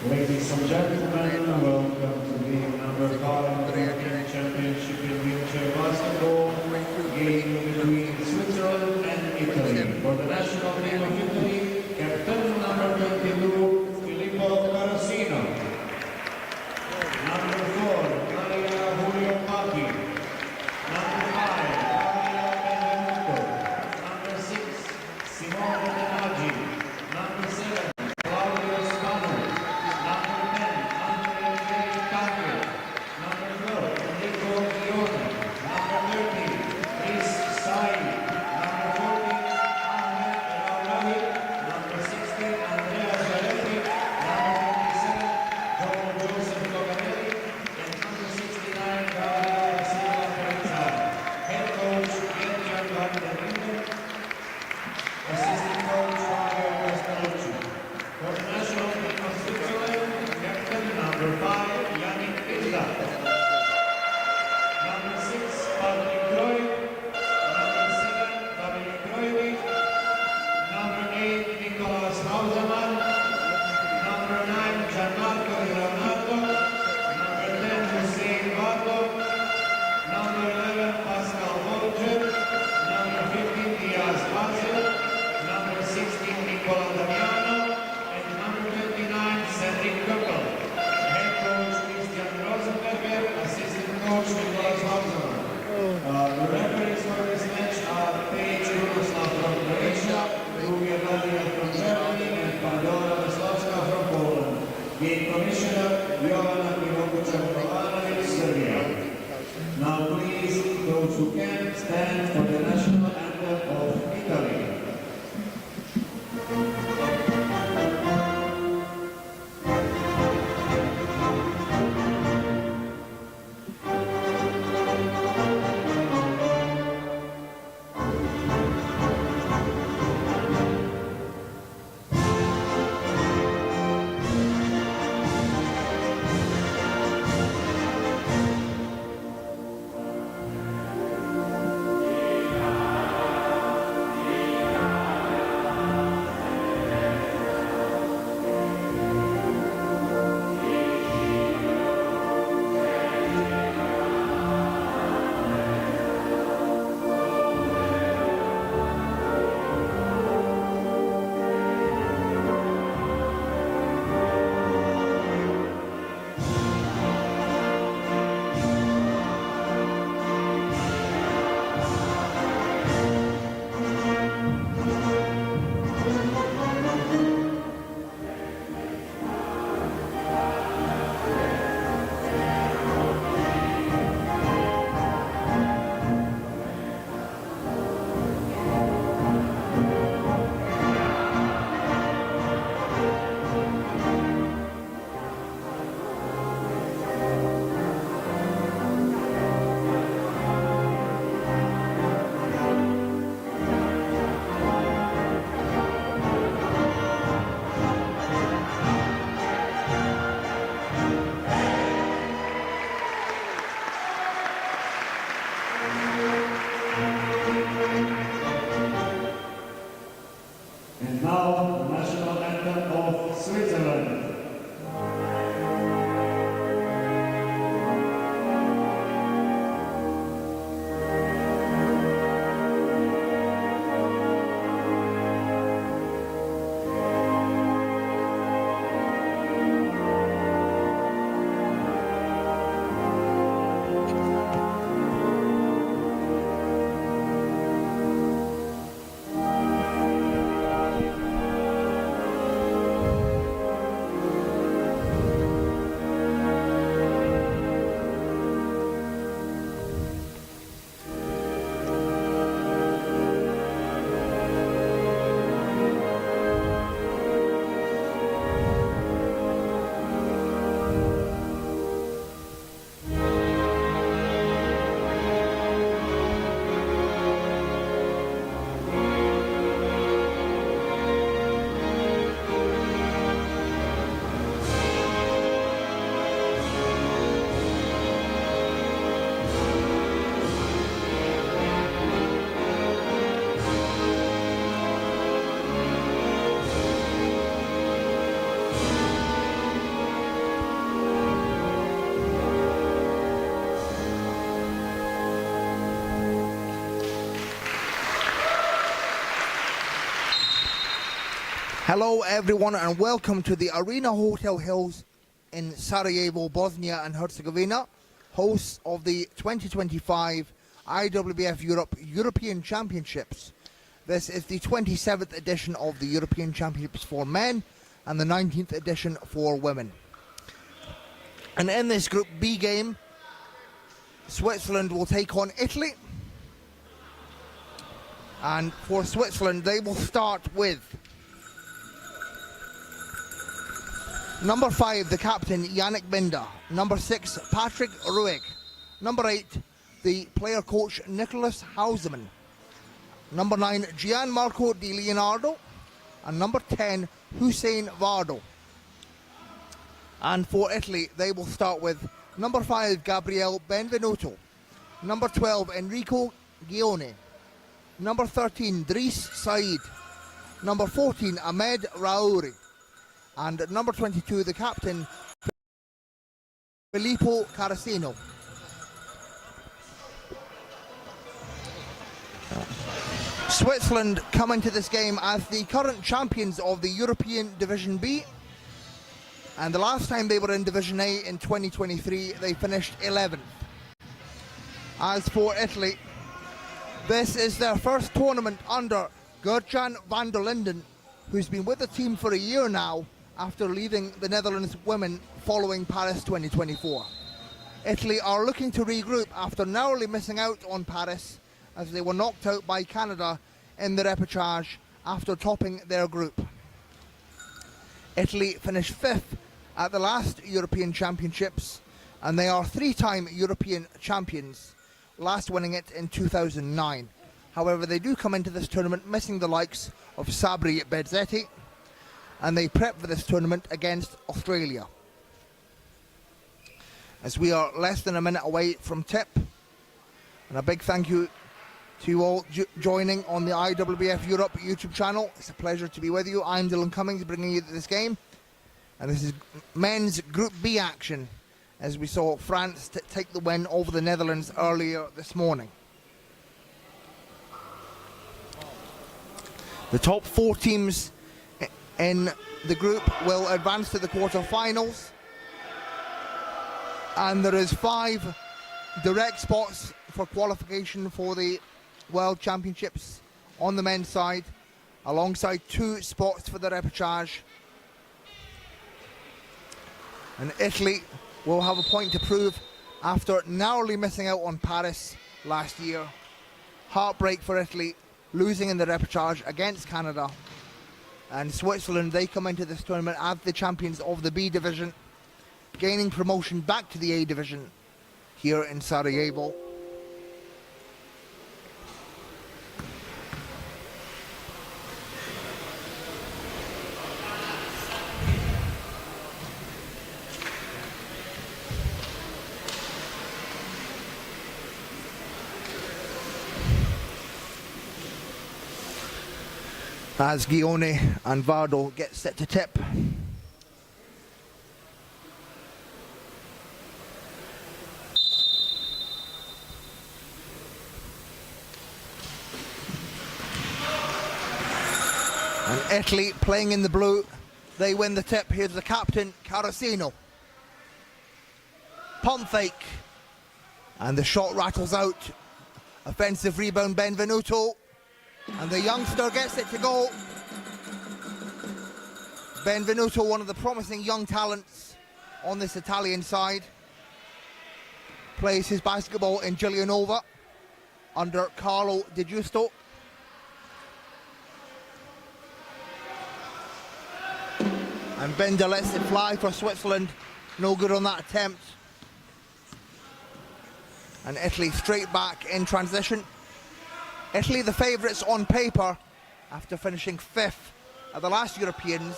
Ladies and gentlemen, welcome to the number 5 European Championship in wheelchair basketball game between Switzerland and Italy. For the national team of Italy, captain number 22, Filippo Carosino. Number 4, Maria Julio Patti. Number 5, Camila Benvenuto. Number 6, Simone Denaggi. Number 7, Claudio Spano. Now please, those who can, stand for the national anthem of Italy. Hello everyone and welcome to the Arena Hotel Hills in Sarajevo, Bosnia and Herzegovina, hosts of the 2025 IWBF European Championships. This is the 27th edition of the European Championships for men and the 19th edition for women. And in this Group B game, Switzerland will take on Italy. And for Switzerland, they will start with number 5, the captain, Yannick Binder. Number 6, Patrick Ruig. Number 8, the player coach, Nicholas Hausemann. Number 9, Gianmarco Di Leonardo. And number 10, Hussein Vardo. And for Italy, they will start with number 5, Gabriele Benvenuto. Number 12, Enrico Gione. Number 13, Driss Said. Number 14, Ahmed Raouri. And at number 22, the captain, Filippo Carasino. Switzerland come into this game as the current champions of the European Division B. And the last time they were in Division A in 2023, they finished 11th. As for Italy, this is their first tournament under Gert-Jan van der Linden, who's been with the team for a year now after leaving the Netherlands women following Paris 2024. Italy are looking to regroup after narrowly missing out on Paris as they were knocked out by Canada in the repechage after topping their group. Italy finished 5th at the last European Championships, and they are 3-time European champions, last winning it in 2009. However, they do come into this tournament missing the likes of Sabri Bezzetti, and they prep for this tournament against Australia. As we are less than a minute away from tip, and a big thank you to you all joining on the IWBF Europe YouTube channel. It's a pleasure to be with you. I'm Dylan Cummings, bringing you this game. And this is men's Group B action, as we saw France take the win over the Netherlands earlier this morning. The top 4 teams in the group will advance to the quarter-finals. And there is 5 direct spots for qualification for the World Championships on the men's side, alongside 2 spots for the repechage. And Italy will have a point to prove after narrowly missing out on Paris last year. Heartbreak for Italy, losing in the repechage against Canada. And Switzerland, they come into this tournament as the champions of the B division, gaining promotion back to the A division here in Sarajevo. As Gione and Vardo get set to tip. And Italy playing in the blue, they win the tip. Here's the captain, Carasino. Pump fake. And the shot rattles out. Offensive rebound, Benvenuto. And the youngster gets it to go. Benvenuto, one of the promising young talents on this Italian side, plays his basketball in Giulianova under Carlo Di Giusto. And Binder lets it fly for Switzerland. No good on that attempt. And Italy straight back in transition. Italy the favourites on paper after finishing 5th at the last Europeans.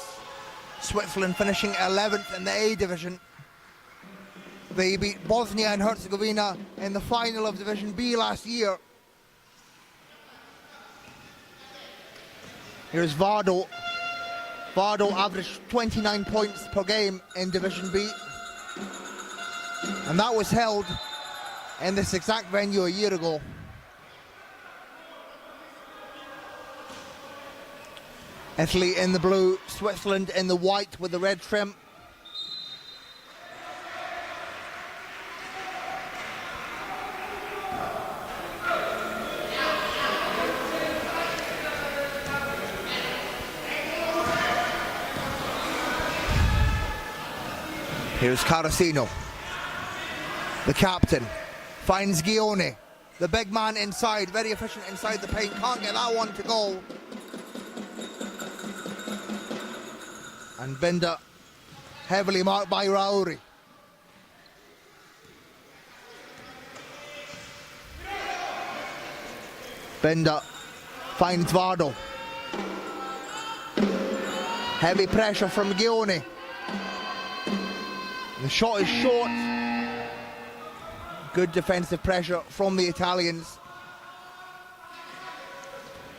Switzerland finishing 11th in the A division. They beat Bosnia and Herzegovina in the final of Division B last year. Here's Vardo. Vardo averaged 29 points per game in Division B. And that was held in this exact venue a year ago. Italy in the blue, Switzerland in the white with the red trim. Here's Carasino, the captain, finds Gione, the big man inside, very efficient inside the paint, can't get that one to go. And Binda heavily marked by Rauri. Binda finds Vardo. Heavy pressure from Gione. The shot is short. Good defensive pressure from the Italians.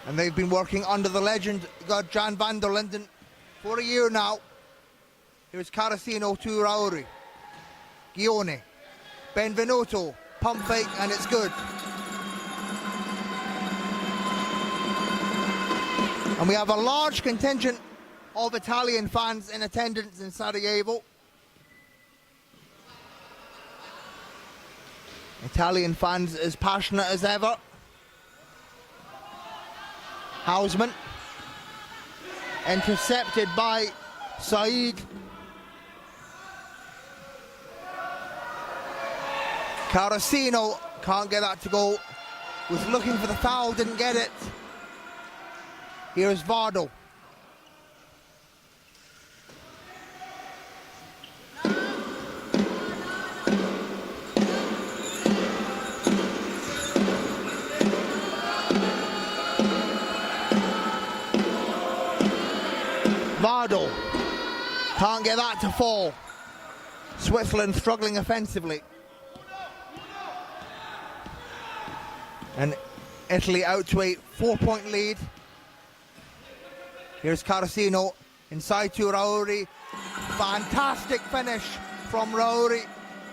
And they've been working under the legend, Jan van der Linden, for a year now. Here's Carasino to Rauri. Gione. Benvenuto. Pump fake and it's good. And we have a large contingent of Italian fans in attendance in Sarajevo. Italian fans as passionate as ever. Hausman intercepted by Said. Carasino can't get that to go. Was looking for the foul, didn't get it. Here's Vardo. Vardo can't get that to fall. Switzerland struggling offensively. And Italy out to a 4-point lead. Here's Carasino inside to Rauri. Fantastic finish from Rauri.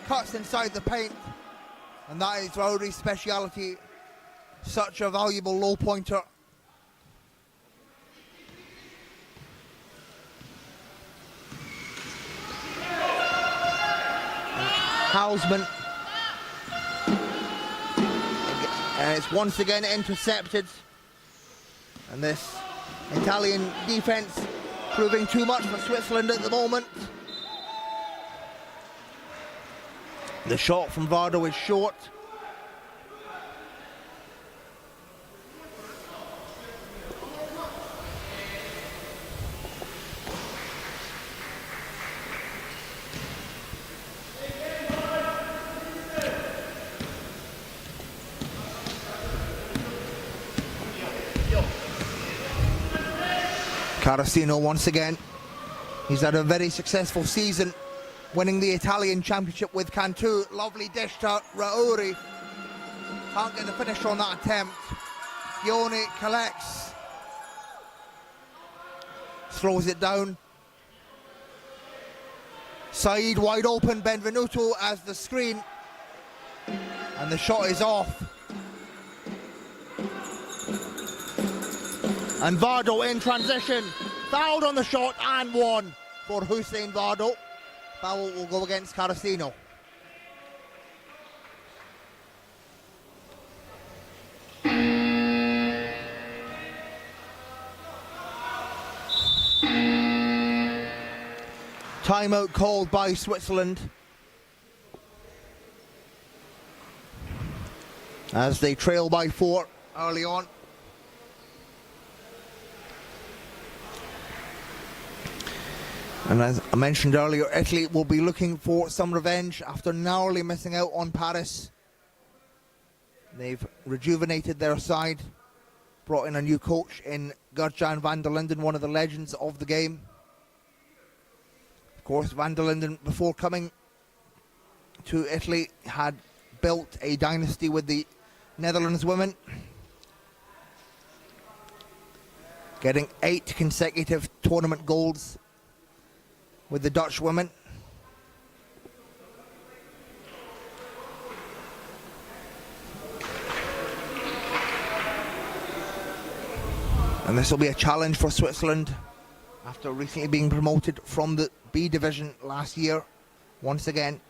Cuts inside the paint. And that is Rauri's speciality. Such a valuable low pointer. Hausman. And it's once again intercepted. And this Italian defense proving too much for Switzerland at the moment. The shot from Vardo is short. Carasino once again. He's had a very successful season, winning the Italian championship with Cantu. Lovely dish to Rauri. Can't get the finish on that attempt. Gione collects. Throws it down. Said wide open. Benvenuto as the screen. And the shot is off. And Vardo in transition, fouled on the shot and one for Hussein Vardo. Foul will go against Carasino. Timeout called by Switzerland as they trail by 4 early on. And as I mentioned earlier, Italy will be looking for some revenge after narrowly missing out on Paris. They've rejuvenated their side, brought in a new coach in Jan van der Linden, one of the legends of the game. Of course, van der Linden, before coming to Italy, had built a dynasty with the Netherlands women, getting 8 consecutive tournament golds with the Dutch women. And And this will be a challenge for Switzerland after recently being promoted from the B division last year. Once again.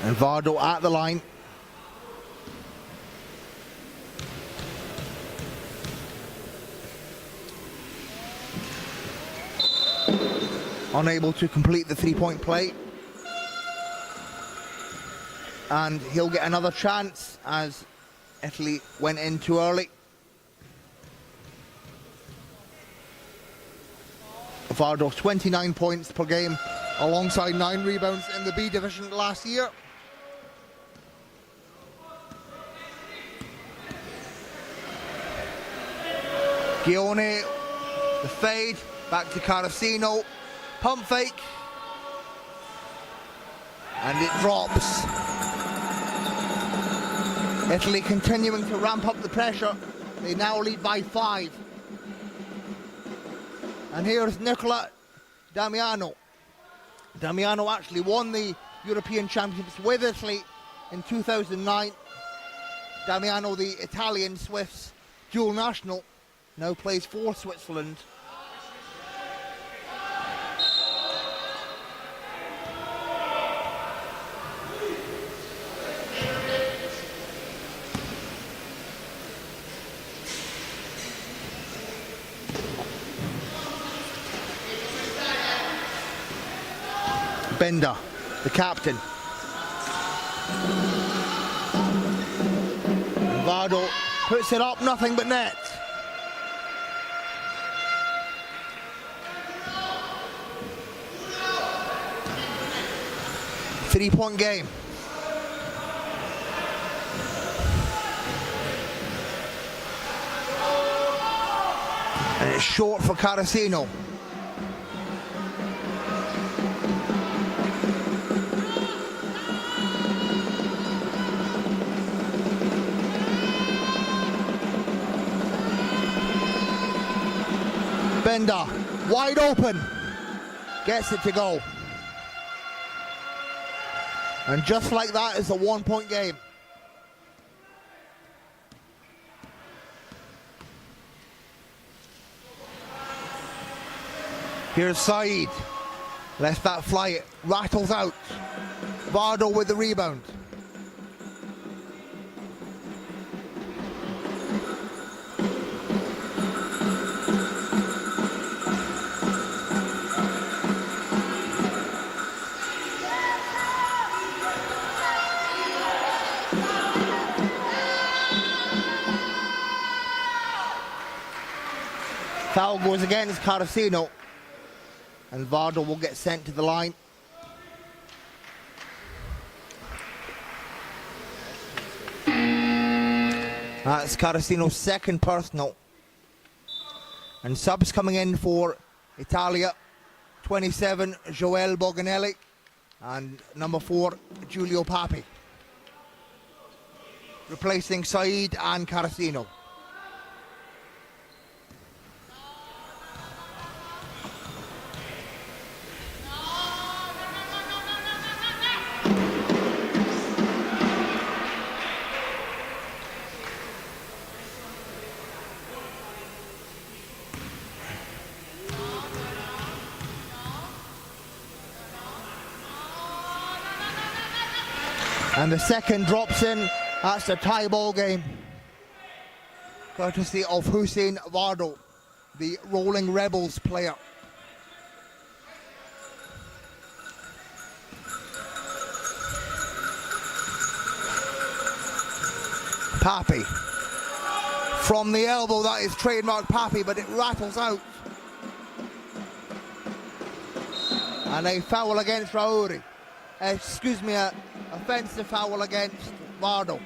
And Vardo at the line. Unable to complete the three-point play. And he'll get another chance as Italy went in too early. Vardo 29 points per game alongside 9 rebounds in the B division last year. Gione, the fade, back to Carasino, pump fake, and it drops. Italy continuing to ramp up the pressure. They now lead by 5. And here's Nicola Damiano. Damiano actually won the European Championships with Italy in 2009. Damiano, the Italian Swifts dual national, now plays for Switzerland. Bender, the captain. And Vardo puts it up, nothing but net. Three-point game. And it's short for Carasino. Bender, wide open, gets it to go. And just like that, it's a one-point game. Here's Said, left that fly, it rattles out. Vardo with the rebound. Foul goes against Carasino, and Vardo will get sent to the line. That's Carasino's second personal. And subs coming in for Italia, 27, Joel Boganelli, and number 4, Giulio Papi, replacing Said and Carasino. And the second drops in. That's a tie ball game, courtesy of Hussein Vardo, the Rolling Rebels player. Papi. From the elbow, that is trademark Papi, but it rattles out. And a foul against Rauri. Excuse me, an offensive foul against Vardo.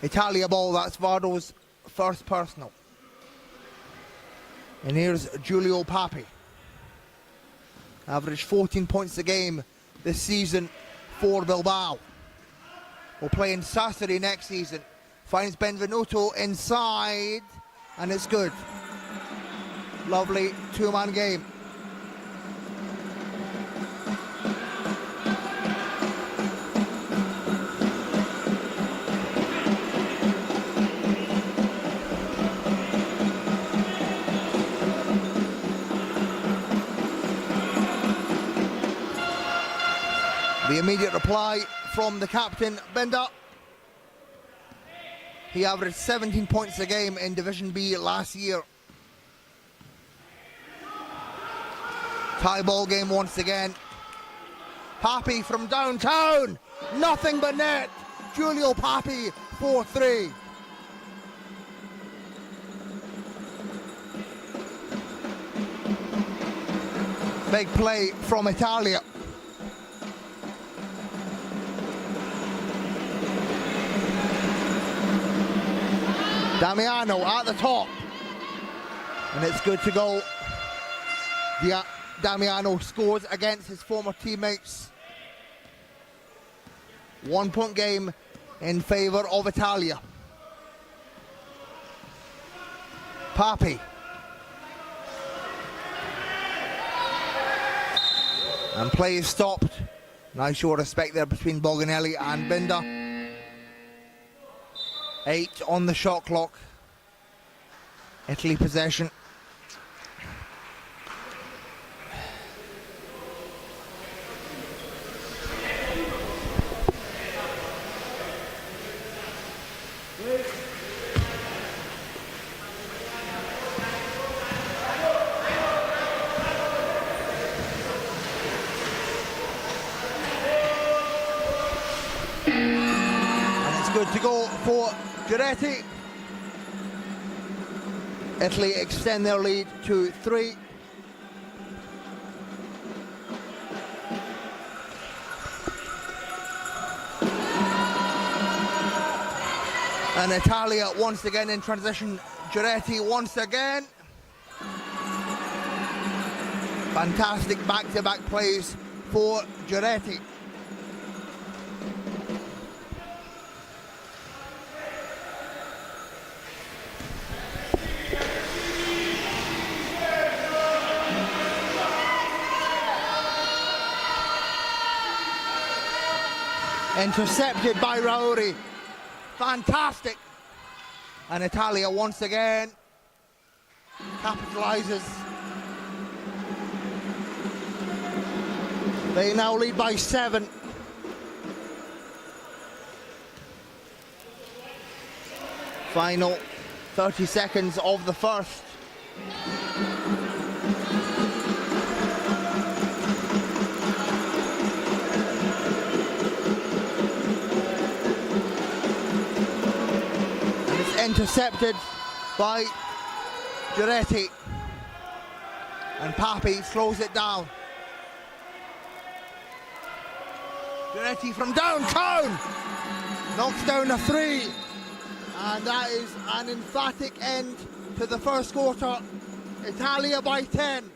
Italia ball, that's Vardo's first personal. And here's Giulio Papi. Averaged 14 points a game this season for Bilbao. Will play in Sassari next season. Finds Benvenuto inside, and it's good. Lovely two-man game. The immediate reply from the captain, Binder. He averaged 17 points a game in Division B last year. Tie ball game once again. Papi from downtown. Nothing but net. Giulio Papi, 4-3. Big play from Italia. Damiano at the top, and it's good to go. Damiano scores against his former teammates. 1 point game in favour of Italia. Papi. And play is stopped. Nice show of respect there between Boganelli and Binder. 8 on the shot clock. Italy possession. And it's good to go for Giretti. Italy extend their lead to 3. And Italia once again in transition. Giretti once again. Fantastic back-to-back plays for Giretti. Intercepted by Rauri. Fantastic. And Italia once again capitalizes. They now lead by 7. Final 30 seconds of the first. Intercepted by Giretti, and Papi slows it down. Giretti from downtown knocks down a 3, and that is an emphatic end to the first quarter. Italia by 10,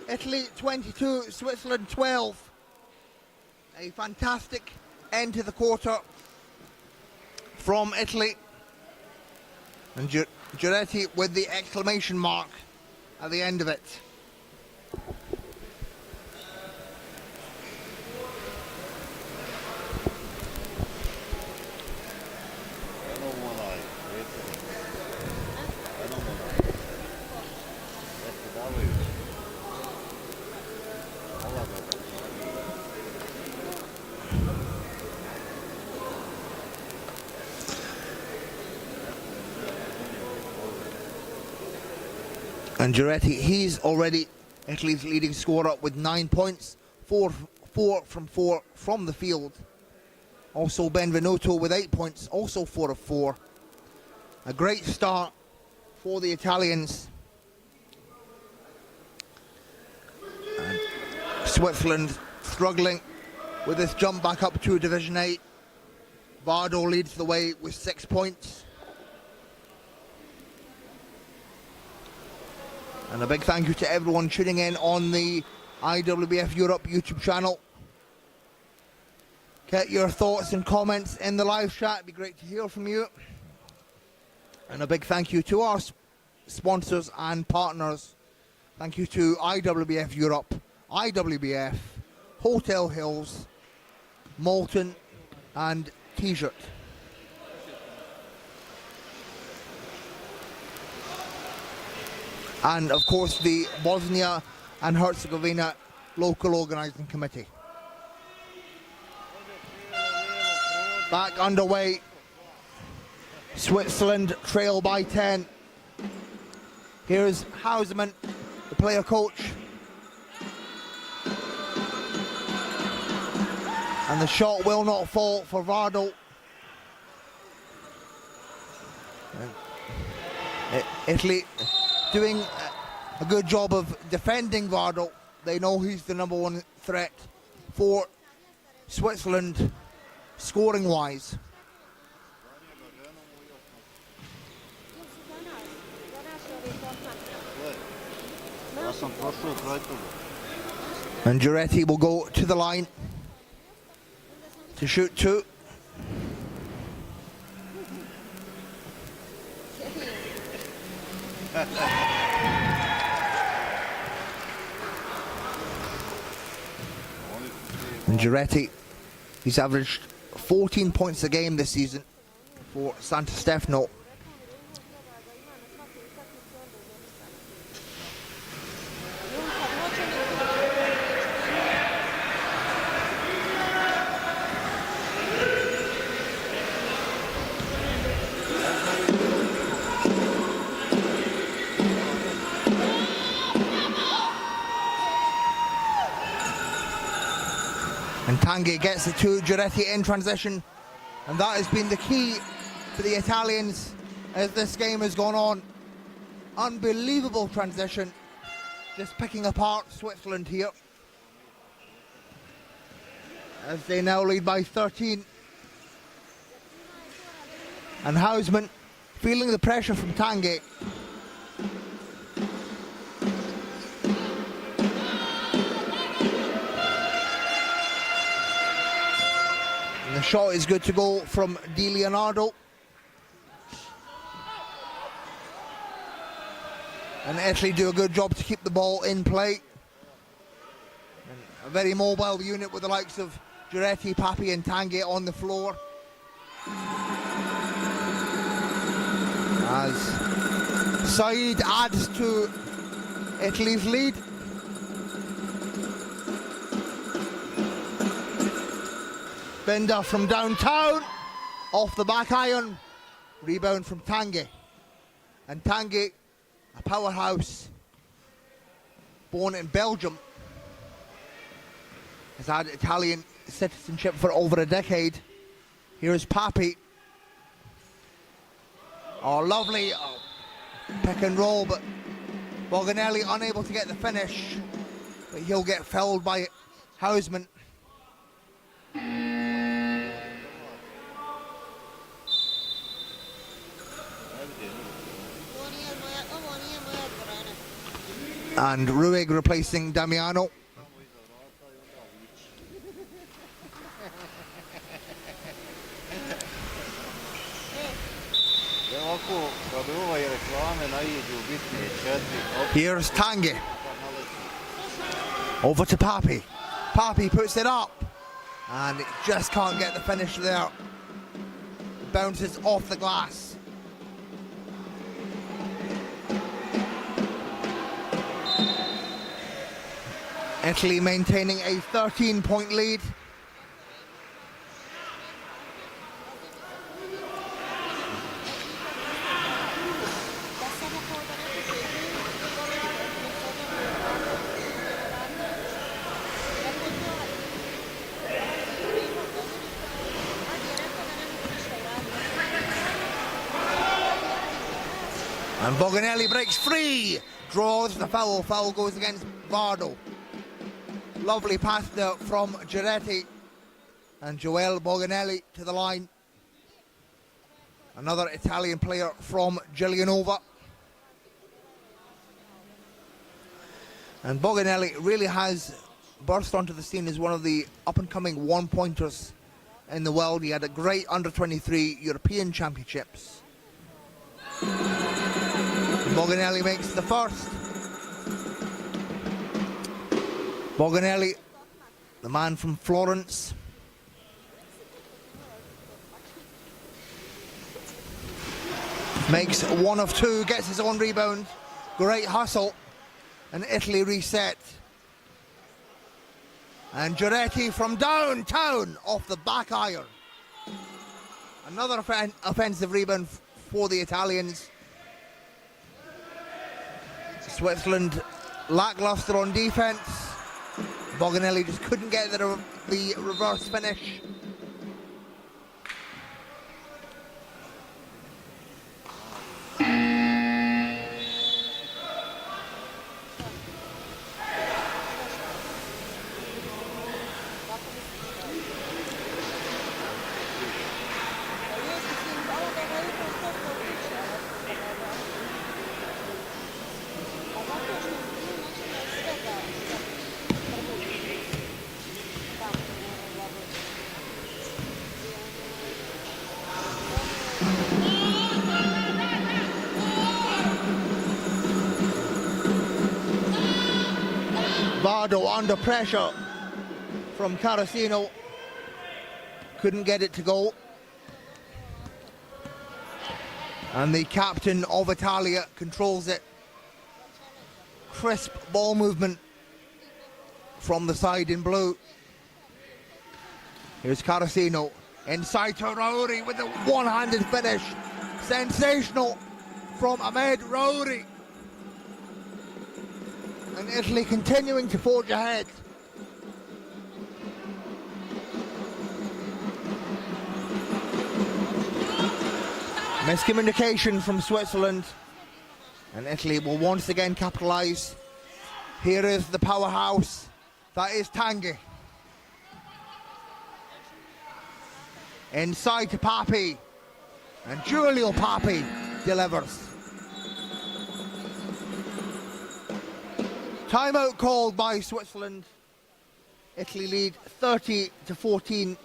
Italy 22, Switzerland 12. A fantastic end to the quarter from Italy. And Giretti with the exclamation mark at the end of it. And Giretti, he's already Italy's leading scorer with 9 points, 4 from the field. Also Benvenuto with 8 points, also 4 of 4. A great start for the Italians. And Switzerland struggling with this jump back up to Division 8. Bardo leads the way with 6 points. And a big thank you to everyone tuning in on the IWBF Europe YouTube channel. Get your thoughts and comments in the live chat. It'd be great to hear from you. And a big thank you to our sponsors and partners. Thank you to IWBF Europe, IWBF, Hotel Hills, Molten, and T-shirt. And of course the Bosnia and Herzegovina local organising committee. Back underway. Switzerland trail by 10. Here's Houseman, the player coach. And the shot will not fall for Vardal. Italy doing a good job of defending Vardal. They know he's the number one threat for Switzerland scoring wise. And Giretti will go to the line to shoot two. And Giretti, he's averaged 14 points a game this season for Santa Stefano. And Tanguy gets it to Giretti in transition, and that has been the key for the Italians as this game has gone on. Unbelievable transition, just picking apart Switzerland here as they now lead by 13. And Houseman feeling the pressure from Tanguy. The shot is good to go from Di Leonardo. And Italy do a good job to keep the ball in play. And a very mobile unit with the likes of Giretti, Papi and Tanguy on the floor. As Said adds to Italy's lead. Bender from downtown, off the back iron, rebound from Tanguy. And Tanguy, a powerhouse, born in Belgium, has had Italian citizenship for over a decade. Here's Papi. Oh, lovely pick and roll, but Boganelli unable to get the finish, but he'll get fouled by Houseman. And Ruig replacing Damiano. Here's Tanguy. Over to Papi. Papi puts it up. And it just can't get the finish there. Bounces off the glass. Italy maintaining a 13-point lead. And Boganelli breaks free, draws the foul. Foul goes against Vardal. Lovely pass there from Giretti, and Joel Boganelli to the line. Another Italian player from Giulianova. And Boganelli really has burst onto the scene as one of the up-and-coming one-pointers in the world. He had a great under-23 European Championships. Boganelli makes the first. Boganelli, the man from Florence. Makes one of two, gets his own rebound. Great hustle. And Italy reset. And Giretti from downtown off the back iron. Another offensive rebound for the Italians. Switzerland lackluster on defense. Boganelli just couldn't get the reverse finish. Bardo under pressure from Carasino, couldn't get it to go. And the captain of Italia controls it. Crisp ball movement from the side in blue. Here's Carasino inside to Rauri with a one-handed finish. Sensational from Ahmed Rauri. And Italy continuing to forge ahead. Miscommunication from Switzerland. And Italy will once again capitalise. Here is the powerhouse. That is Tanguy. Inside to Papi. And Giulio Papi delivers. Timeout called by Switzerland. Italy lead 30-14.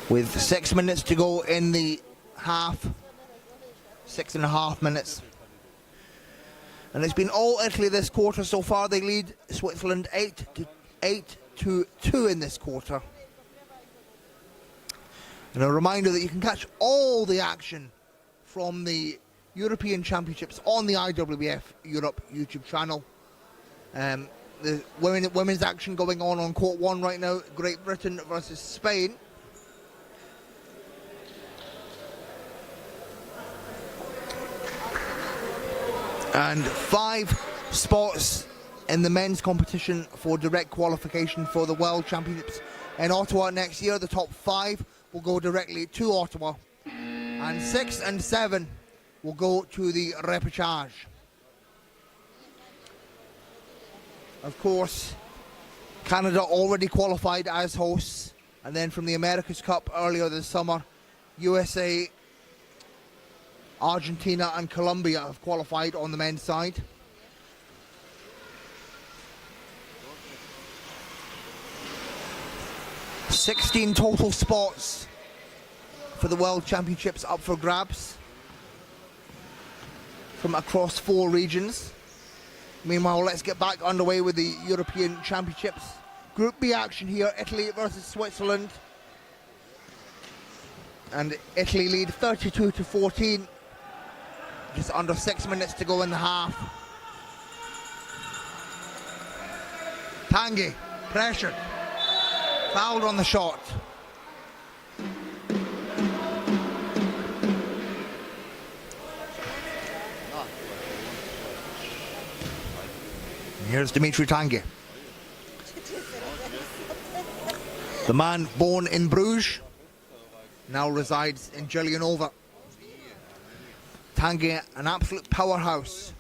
With 6 minutes to go in the half. 6.5 minutes. And it's been all Italy this quarter so far. They lead Switzerland 8-2 in this quarter. And a reminder that you can catch all the action from the European Championships on the IWF Europe YouTube channel. The women's action going on court 1 right now. Great Britain versus Spain. And 5 spots in the men's competition for direct qualification for the World Championships in Ottawa next year. The top 5 will go directly to Ottawa. And 6 and 7 will go to the repechage. Of course, Canada already qualified as hosts. And then from the America's Cup earlier this summer, USA, Argentina and Colombia have qualified on the men's side. "16 total spots for the World Championships up for grabs from across 4 regions. Meanwhile, let's get back underway with the European Championships. Group B action here, Italy versus Switzerland. And Italy lead 32-14. Just under 6 minutes to go in the half. Tanguy, pressured. Fouled on the shot. Here's Dimitri Tanguy. The man born in Bruges now resides in Giulianova. Tanguy, an absolute powerhouse,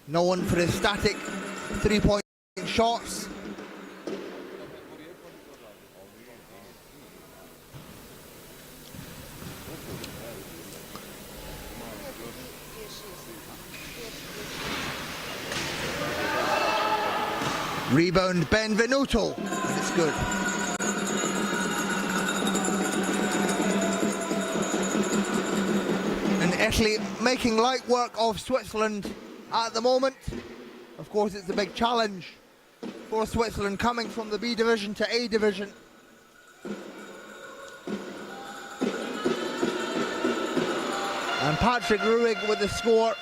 known for his static three-point shots. Rebound Benvenuto, and it's good. And Italy making light work of Switzerland at the moment. Of course, it's a big challenge for Switzerland coming from the B division to A division. And Patrick Ruig with the score.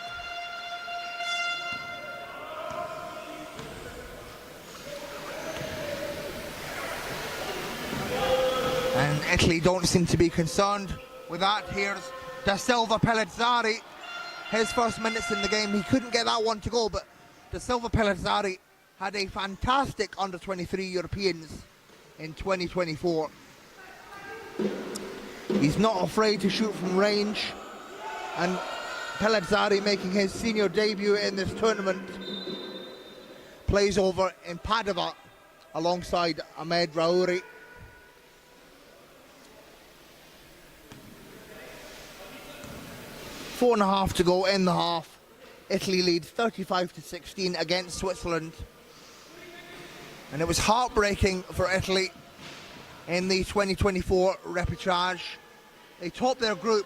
And Italy don't seem to be concerned with that. Here's Da Silva Pellizzari. His first minutes in the game, he couldn't get that one to go, but Da Silva Pellizzari had a fantastic under-23 Europeans in 2024. He's not afraid to shoot from range, and Pellizzari, making his senior debut in this tournament, plays over in Padova alongside Ahmed Raouri. Four and a half to go in the half. Italy leads 35-16 against Switzerland. And it was heartbreaking for Italy in the 2024 repechage. They topped their group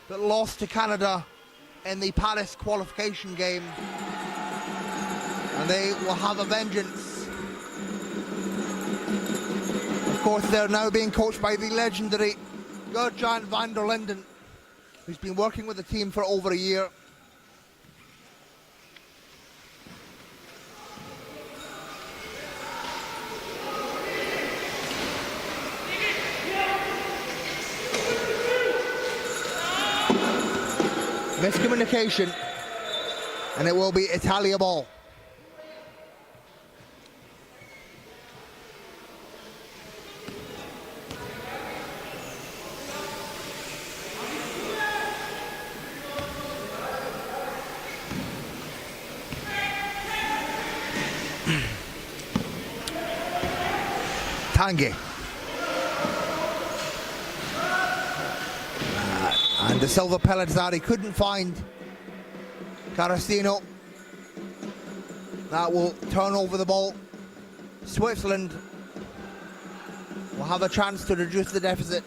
but lost to Canada in the Paris qualification game. And they will have a vengeance. Of course, they're now being coached by the legendary Gert-Jan van der Linden, who's been working with the team for over a year. Miscommunication, and it will be Italia ball. Tanguy. And Da Silva Pellizzari couldn't find Carastino. That will turn over the ball. Switzerland will have a chance to reduce the deficit.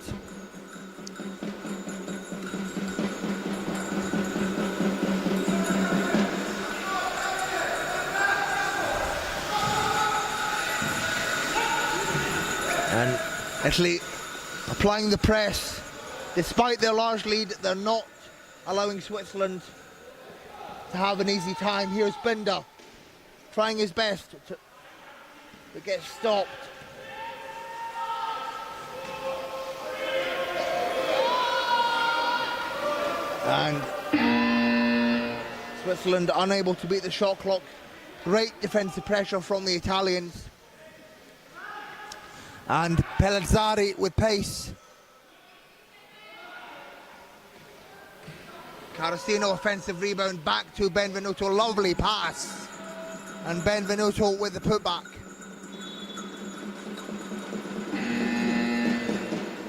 And Italy applying the press. Despite their large lead, they're not allowing Switzerland to have an easy time. Here's Binder trying his best to get stopped. And Switzerland unable to beat the shot clock. Great defensive pressure from the Italians. And Pellizzari with pace. Carastino offensive rebound back to Benvenuto. Lovely pass. And Benvenuto with the putback.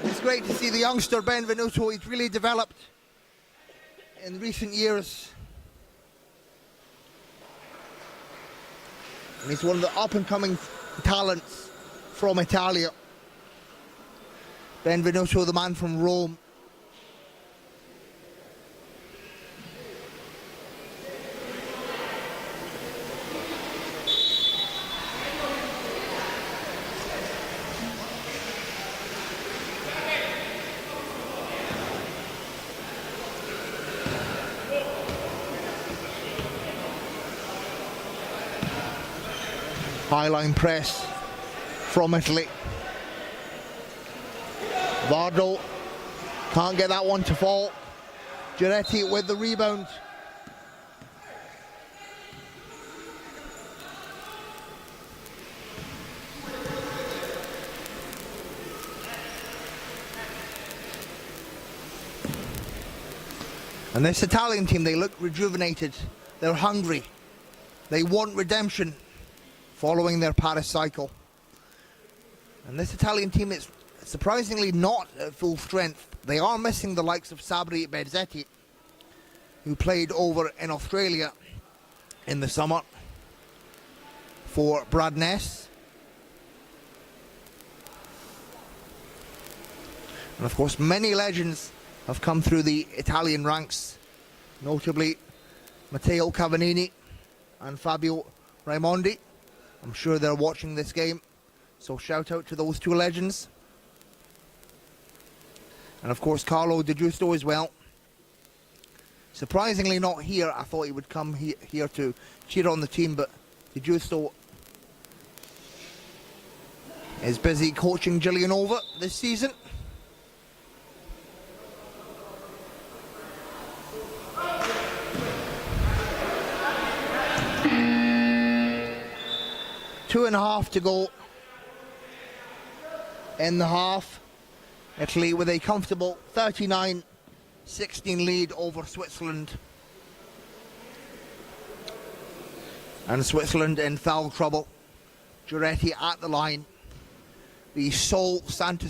It's great to see the youngster Benvenuto. He's really developed in recent years. And he's one of the up-and-coming talents from Italia. Benvenuto, the man from Rome. High-line press from Italy. Vardo can't get that one to fall. Giretti with the rebound. And this Italian team, they look rejuvenated. They're hungry. They want redemption following their Paris cycle. And this Italian team is surprisingly not at full strength. They are missing the likes of Sabri Bezzetti, who played over in Australia in the summer for Brad Ness. And of course, many legends have come through the Italian ranks, notably Matteo Cavallini and Fabio Raimondi. I'm sure they're watching this game, so shout out to those two legends. And of course, Carlo Di Giusto as well. Surprisingly not here. I thought he would come here to cheer on the team, but Di Giusto is busy coaching Giulianova this season. Two and a half to go in the half. Italy with a comfortable 39-16 lead over Switzerland. And Switzerland in foul trouble. Giuretti at the line. The sole Santo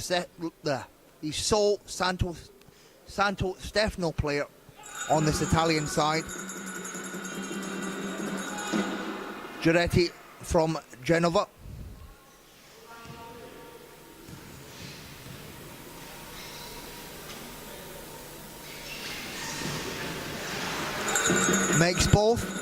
Stefano player on this Italian side. Giuretti from Genova. Makes both.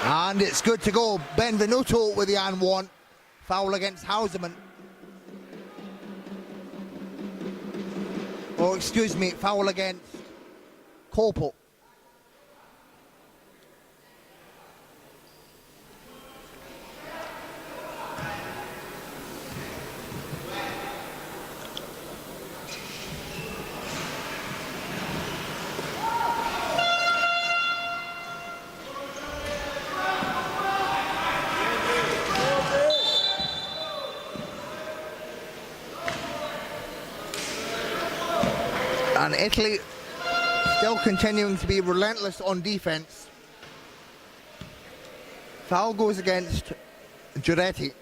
And it's good to go. Benvenuto with the and one. Foul against Hauserman. Oh, excuse me, foul against Corpo. And Italy still continuing to be relentless on defence. Foul goes against Giuretti.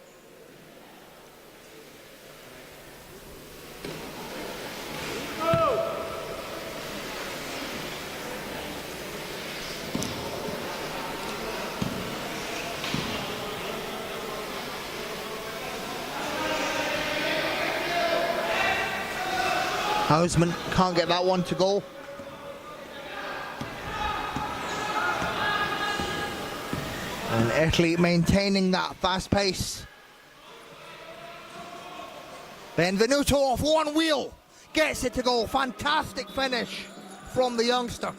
Houseman can't get that one to go. And Italy maintaining that fast pace. Benvenuto off one wheel. Gets it to go. Fantastic finish from the youngster.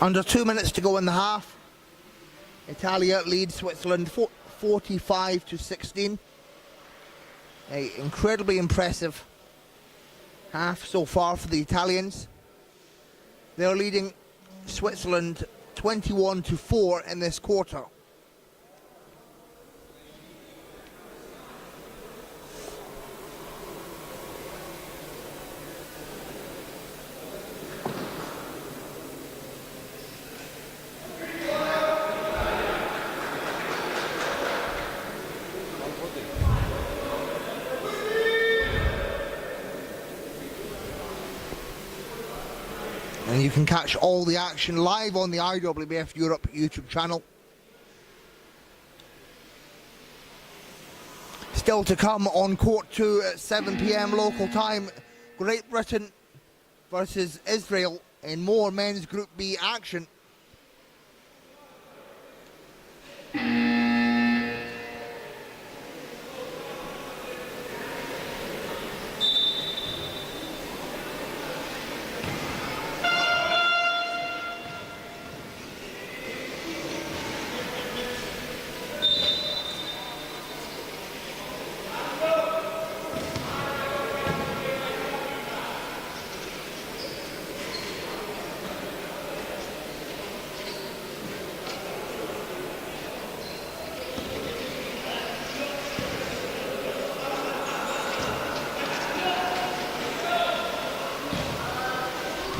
Under 2 minutes to go in the half. Italia leads Switzerland 45-16. An incredibly impressive half so far for the Italians. They're leading Switzerland 21-4 in this quarter. And you can catch all the action live on the IWBF Europe YouTube channel. Still to come on court 2 at 7 PM local time. Great Britain versus Israel in more men's Group B action.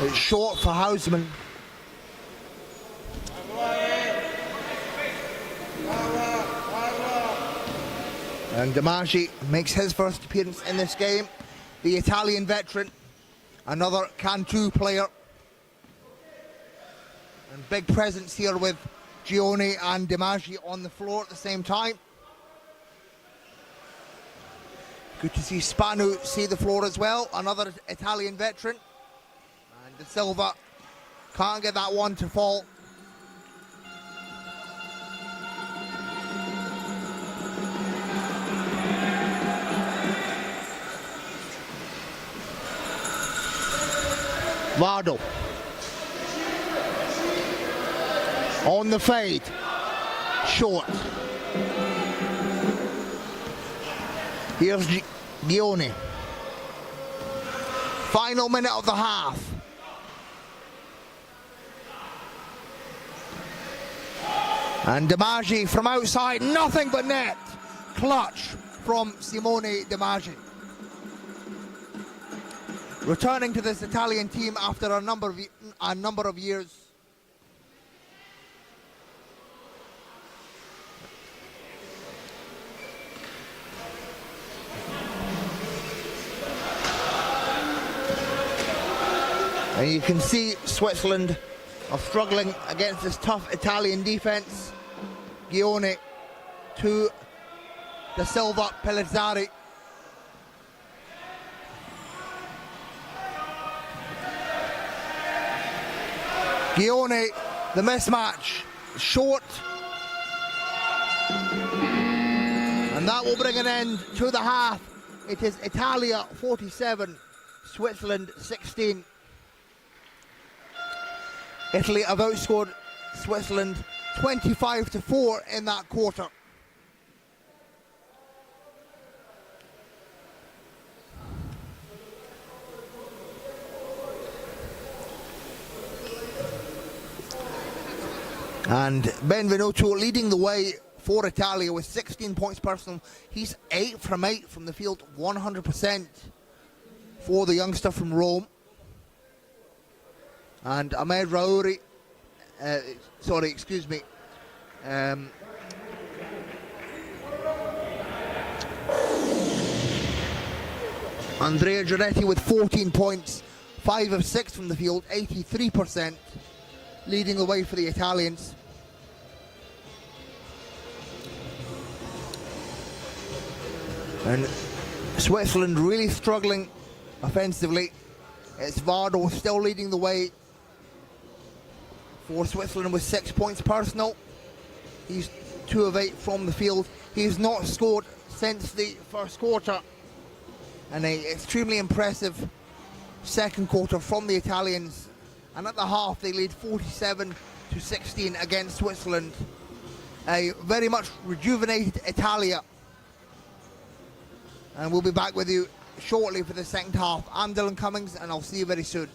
It's short for Hausman. And DiMaggi makes his first appearance in this game. The Italian veteran, another Cantu player. And big presence here with Gioni and DiMaggi on the floor at the same time. Good to see Spanu see the floor as well, another Italian veteran. And De Silva can't get that one to fall. Vardo on the fade, short. Here's Gioni. Final minute of the half. And DiMaggi from outside, nothing but net. Clutch from Simone DiMaggi. Returning to this Italian team after a number of years. And you can see Switzerland are struggling against this tough Italian defense. Gioni to De Silva, Pellizzari. Gioni, the mismatch, short. And that will bring an end to the half. It is Italia 47, Switzerland 16. Italy have outscored Switzerland 25-4 in that quarter. And Benvenuto leading the way for Italia with 16 points personal. He's 8 from 8 from the field, 100% for the youngster from Rome. And Ahmed Raouri, Andrea Giorgetti with 14 points, 5 of 6 from the field, 83%, leading the way for the Italians. And Switzerland really struggling offensively. It's Vardo still leading the way for Switzerland with 6 points personal. He's 2 of 8 from the field. He's not scored since the first quarter. And an extremely impressive second quarter from the Italians. And at the half they lead 47-16 against Switzerland. A very much rejuvenated Italia. And we'll be back with you shortly for the second half. I'm Dylan Cummings and I'll see you very soon.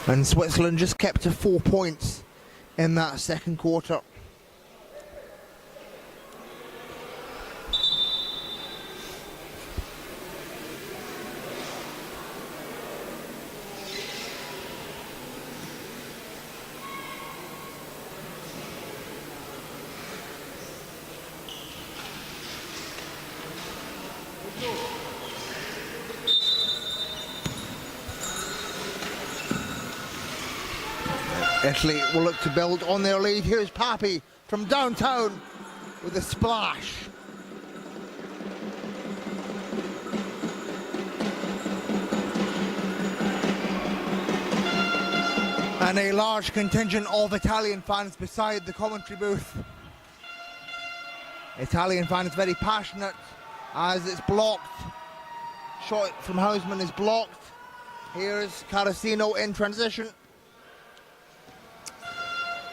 And Switzerland just kept to 4 points in that second quarter. Italy will look to build on their lead. Here's Papi from downtown with a splash. And a large contingent of Italian fans beside the commentary booth. Italian fans very passionate as it's blocked. Shot from Hausmann is blocked. Here's Carasino in transition.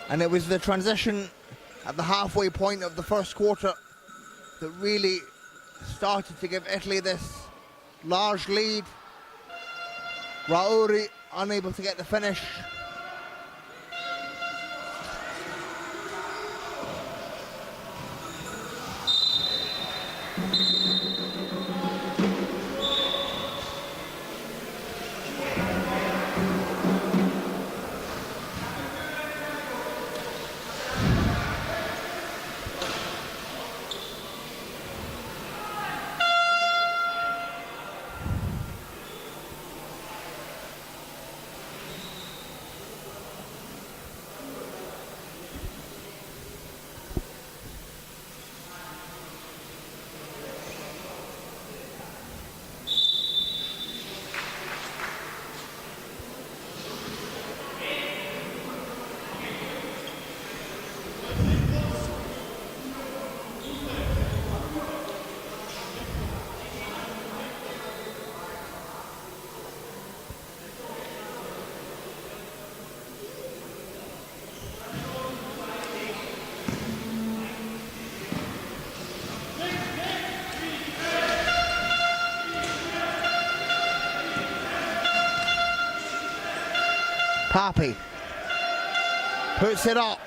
And it was the transition at the halfway point of the first quarter that really started to give Italy this large lead. Rauri unable to get the finish. Papi puts it up.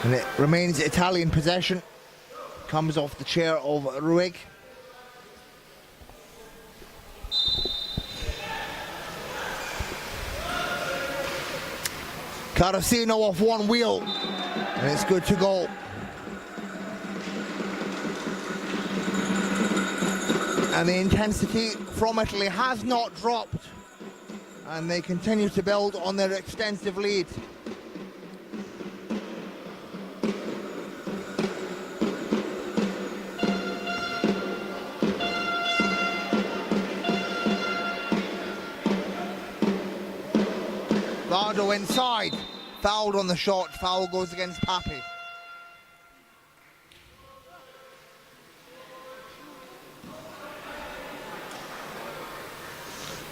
And it remains Italian possession. Comes off the chair of Ruig. Carasino off one wheel. And it's good to go. And the intensity from Italy has not dropped. And they continue to build on their extensive lead. Vardo inside. Fouled on the shot. Foul goes against Papi.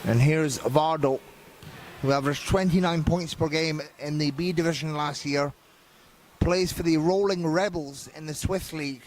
And here's Vardo, who averaged 29 points per game in the B division last year, plays for the Rolling Rebels in the Swiss League.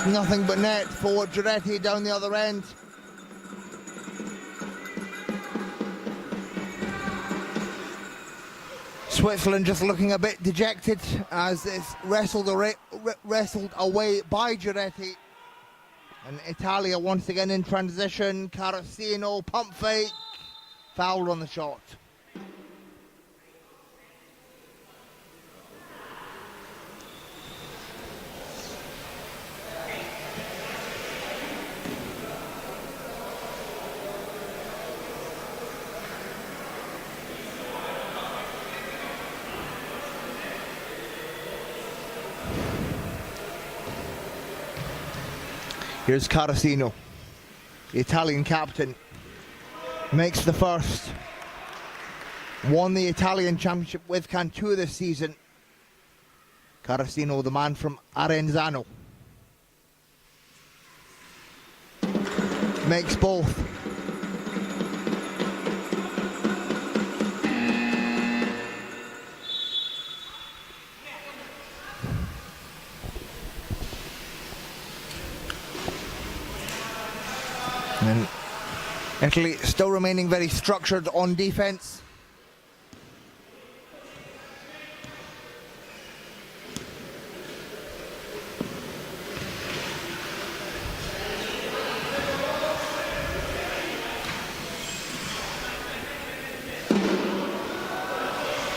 Nothing but net for Giretti down the other end. Switzerland just looking a bit dejected as it's wrestled away by Giretti. And Italia once again in transition. Carasino, pump fake, fouled on the shot. Here's Carasino, the Italian captain, makes the first. Won the Italian championship with Cantu this season. Carasino, the man from Arenzano, makes both. And Italy still remaining very structured on defence.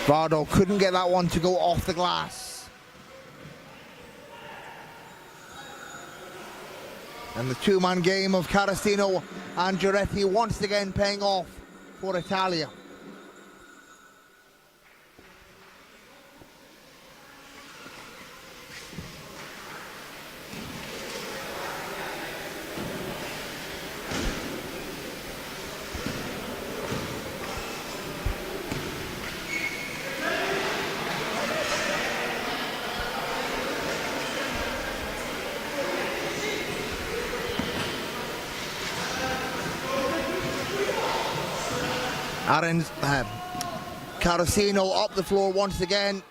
Vardo couldn't get that one to go off the glass. And the two-man game of Carasino and Giretti once again paying off for Italia. Carasino up the floor once again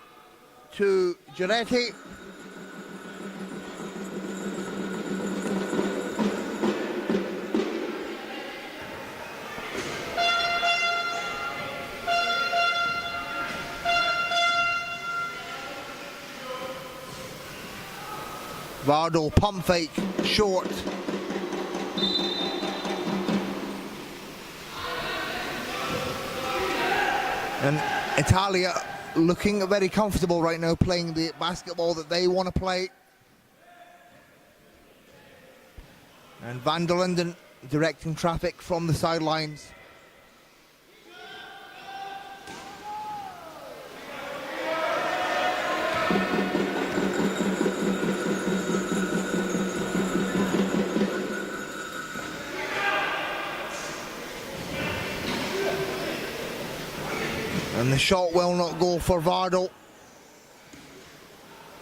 to Giretti. Vardo pump fake short. And Italia looking very comfortable right now, playing the basketball that they want to play. And Van der Linden directing traffic from the sidelines. And the shot will not go for Vardo.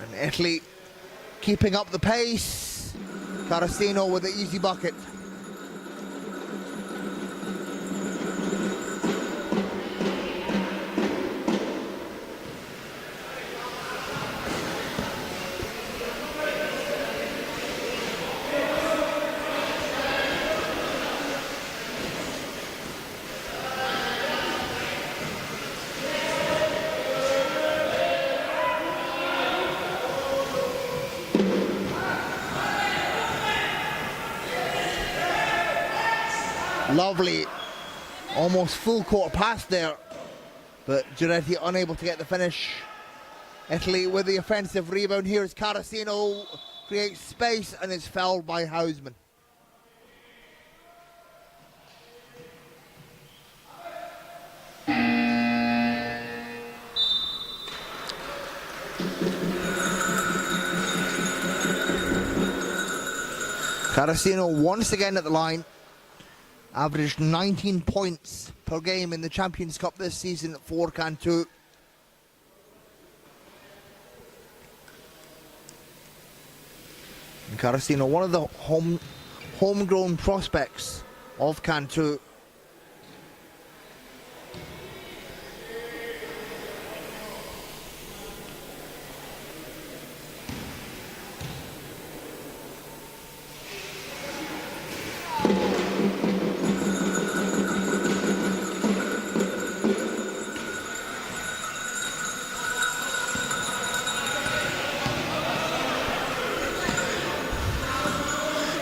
And Italy keeping up the pace. Carasino with the easy bucket. Lovely, almost full court pass there, but Giretti unable to get the finish. Italy with the offensive rebound. Here is Carasino, creates space and is fouled by Hausman. Carasino once again at the line. Averaged 19 points per game in the Champions Cup this season for Cantu. And Carasino, one of the homegrown prospects of Cantu.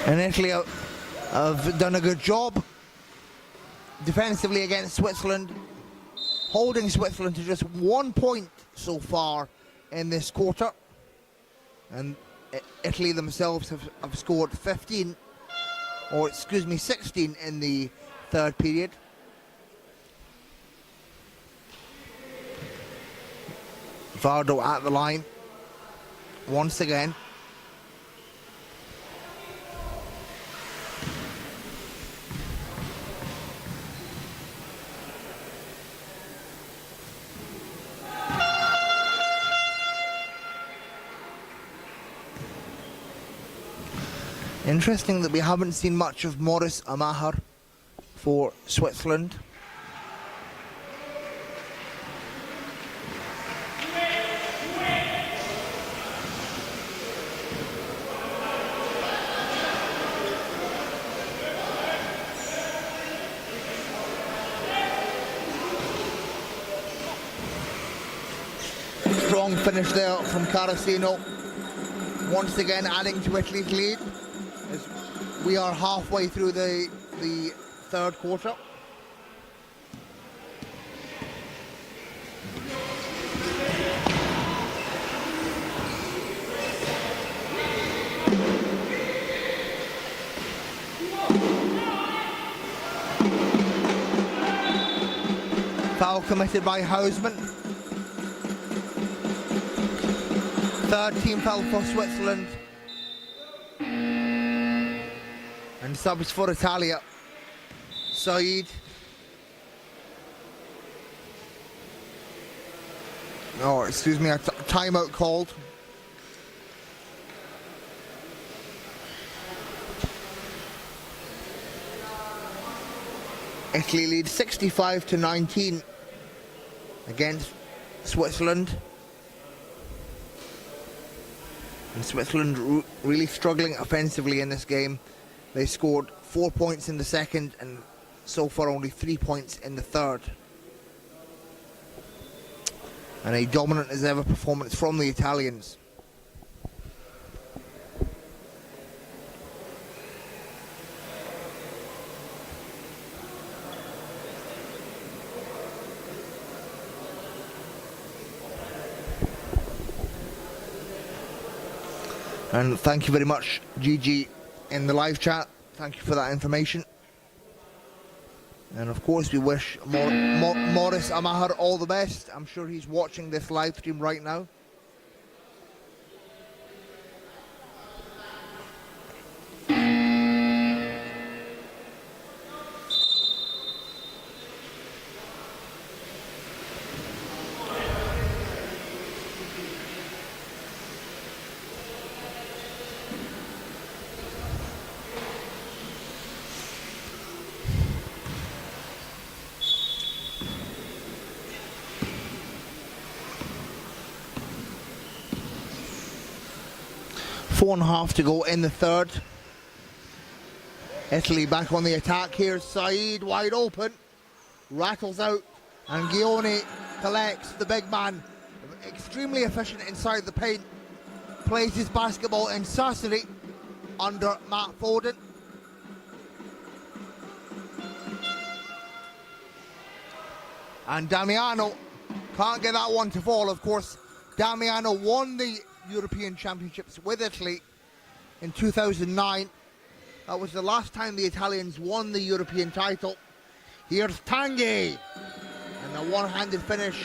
And Italy have done a good job defensively against Switzerland, holding Switzerland to just 1 point so far in this quarter. And Italy themselves have scored 16 in the third period. Vardo at the line once again. Interesting that we haven't seen much of Morris Amahar for Switzerland. Strong finish there from Carasino, once again adding to Italy's lead as we are halfway through the third quarter. Foul committed by Hausmann. Third team foul for Switzerland. And subs for Italia. Said. Oh, excuse me, a timeout called. Italy lead 65-19 against Switzerland. And Switzerland really struggling offensively in this game. They scored 4 points in the second and so far only 3 points in the third. And a dominant as ever performance from the Italians. And thank you very much, Gigi, in the live chat. Thank you for that information. And of course, we wish Morris Amahar all the best. I'm sure he's watching this live stream right now. Four and a half to go in the third. Italy back on the attack here. Said wide open. Rattles out. And Ghione collects the big man. Extremely efficient inside the paint. Plays his basketball incessantly under Matt Foden. And Damiano can't get that one to fall, of course. Damiano won the European Championships with Italy in 2009. That was the last time the Italians won the European title. Here's Tanguy, and a one-handed finish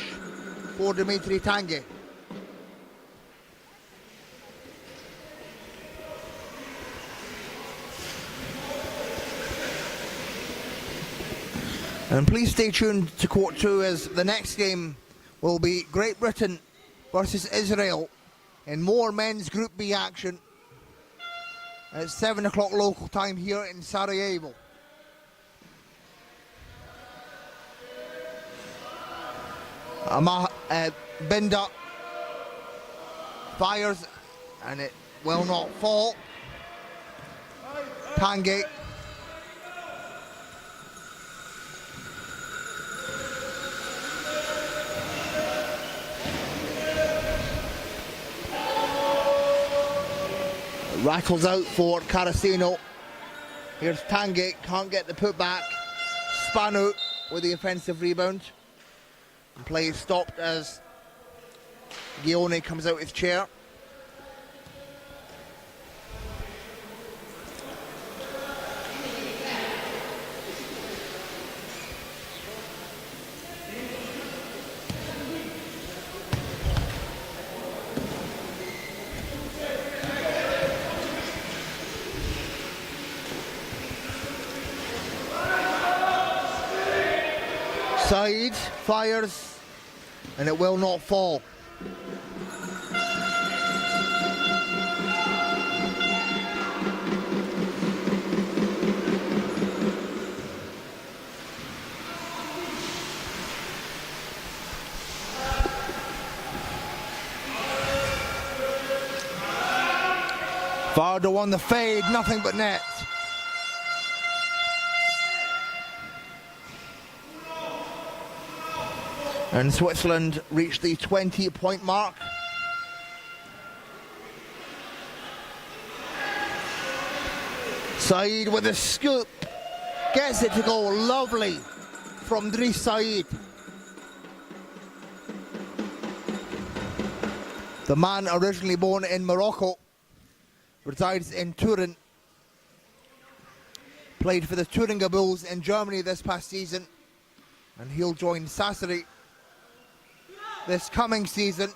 for Dimitri Tanguy. And please stay tuned to Court 2 as the next game will be Great Britain versus Israel in more men's Group B action at 7 o'clock local time here in Sarajevo. Binda fires and it will not fall. Tanguy. Rattles out for Carasino. Here's Tanguy, can't get the putback. Spanu with the offensive rebound. And play is stopped as Ghione comes out his chair. Said fires and it will not fall. Vardo on the fade, nothing but net. And Switzerland reached the 20-point mark. Saeed with a scoop. Gets it to go, lovely from Driss Saeed. The man originally born in Morocco, resides in Turin. Played for the Thuringia Bulls in Germany this past season, and he'll join Sassari this coming season.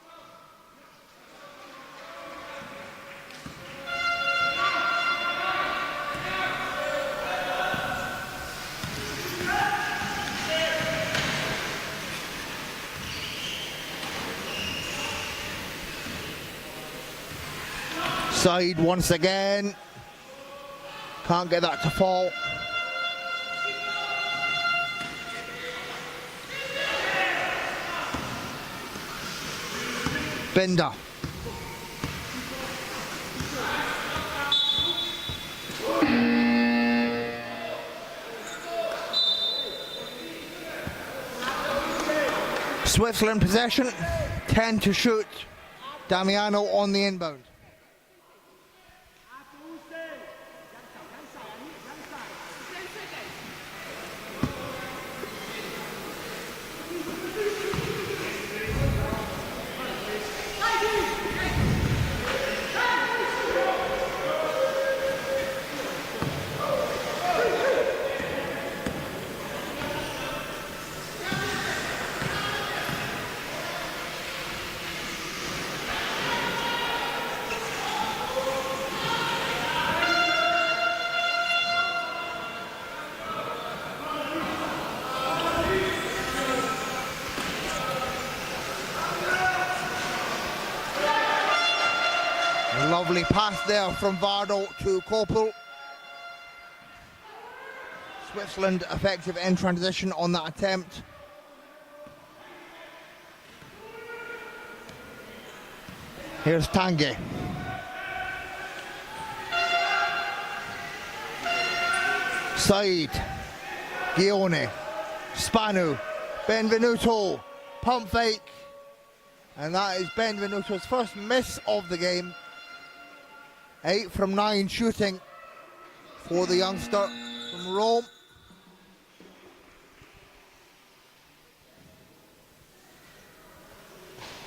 Saeed once again, can't get that to fall. Binder. Switzerland possession, 10 to shoot. Damiano on the inbound. Lovely pass there from Vardo to Kopel. Switzerland effective in transition on that attempt. Here's Tanguy. Saeed. Gione. Spanu. Benvenuto. Pump fake. And that is Benvenuto's first miss of the game. 8 from 9 shooting for the youngster from Rome.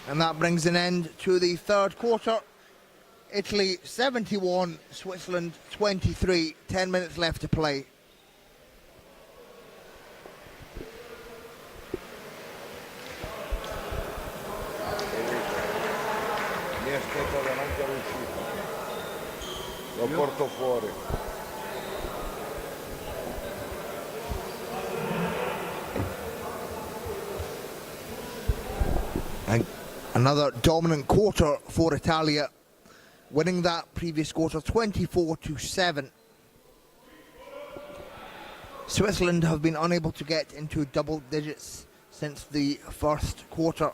And that brings an end to the third quarter. Italy 71, Switzerland 23, 10 minutes left to play. Mi aspetta davanti all'uscita. Lo porto fuori. And another dominant quarter for Italia, winning that previous quarter 24-7. Switzerland have been unable to get into double digits since the first quarter.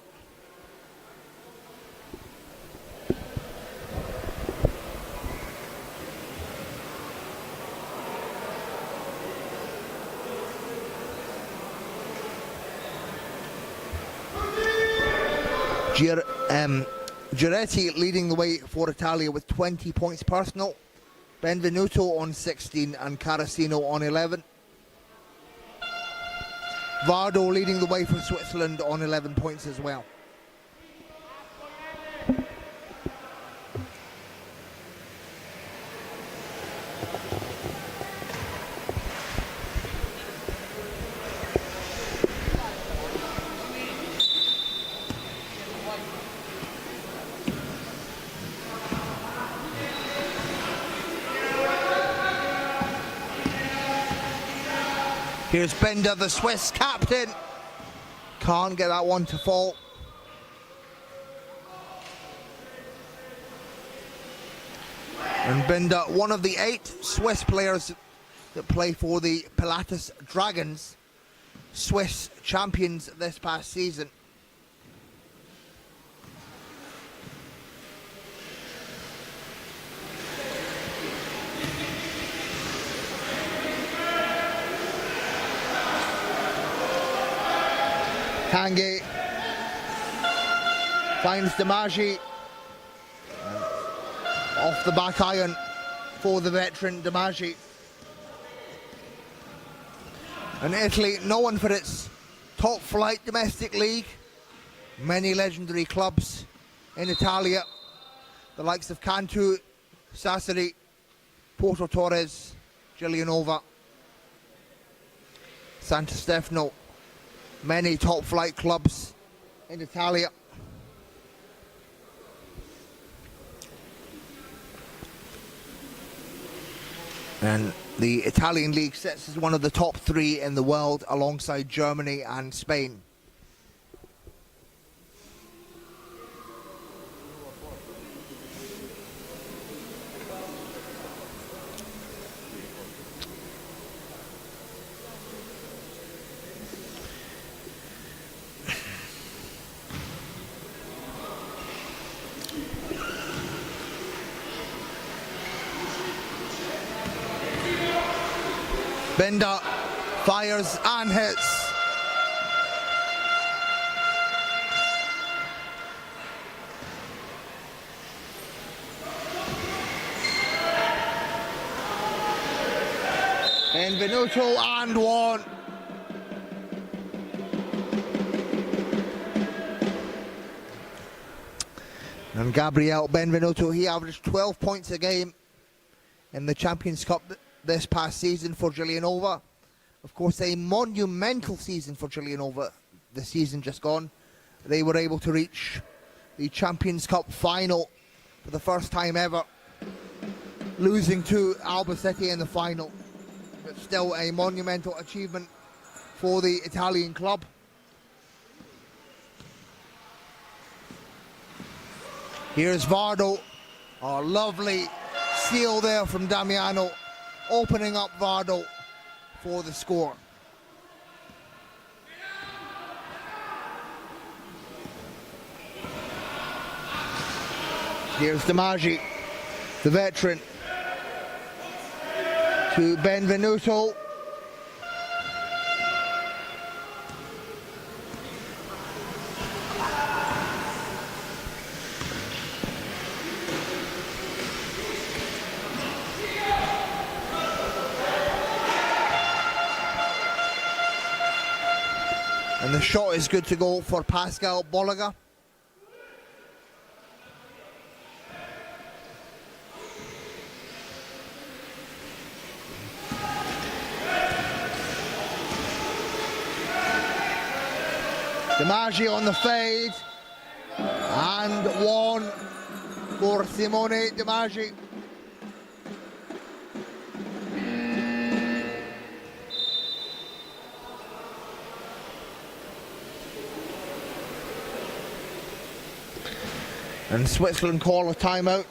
Giretti leading the way for Italia with 20 points personal. Benvenuto on 16 and Carasino on 11. Vardo leading the way for Switzerland on 11 points as well. Here's Bender, the Swiss captain. Can't get that one to fall. And Bender, one of the 8 Swiss players that play for the Pilatus Dragons, Swiss champions this past season. Tanguy finds Damagi. Off the back iron for the veteran Damagi. And Italy, known for its top flight domestic league, many legendary clubs in Italia, the likes of Cantu, Sassari, Porto Torres, Giulianova, Santa Stefano, many top flight clubs in Italia. And the Italian league sits as one of the top 3 in the world alongside Germany and Spain. Benda fires and hits. Benvenuto and one. And Gabriel Benvenuto, he averaged 12 points a game in the Champions Cup this past season for Giulianova. Of course, a monumental season for Giulianova, the season just gone. They were able to reach the Champions Cup final for the first time ever, losing to Albacete in the final. But still a monumental achievement for the Italian club. Here's Vardo. A lovely seal there from Damiano, opening up Vardo for the score. Here's Damagi, the veteran, to Benvenuto. And the shot is good to go for Pascal Bolaga. Damagi on the fade. And one for Simone Damagi. And Switzerland call a timeout.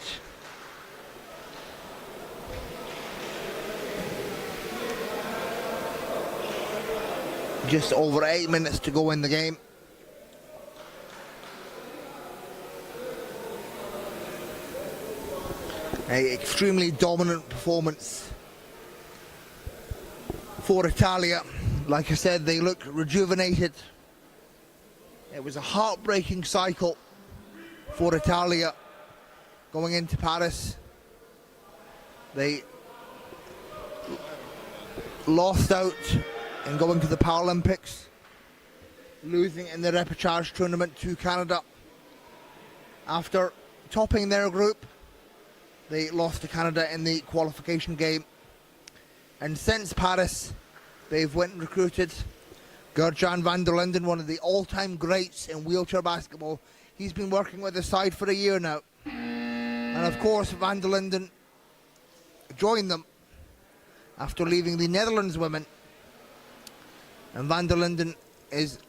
Just over 8 minutes to go in the game. An extremely dominant performance for Italia. Like I said, they look rejuvenated. It was a heartbreaking cycle for Italia going into Paris. They lost out in going to the Paralympics, losing in the repechage tournament to Canada. After topping their group, they lost to Canada in the qualification game. And since Paris, they've went and recruited Gert-Jan van der Linden, one of the all-time greats in wheelchair basketball. He's been working with the side for a year now. And of course, van der Linden joined them after leaving the Netherlands women. And van der Linden is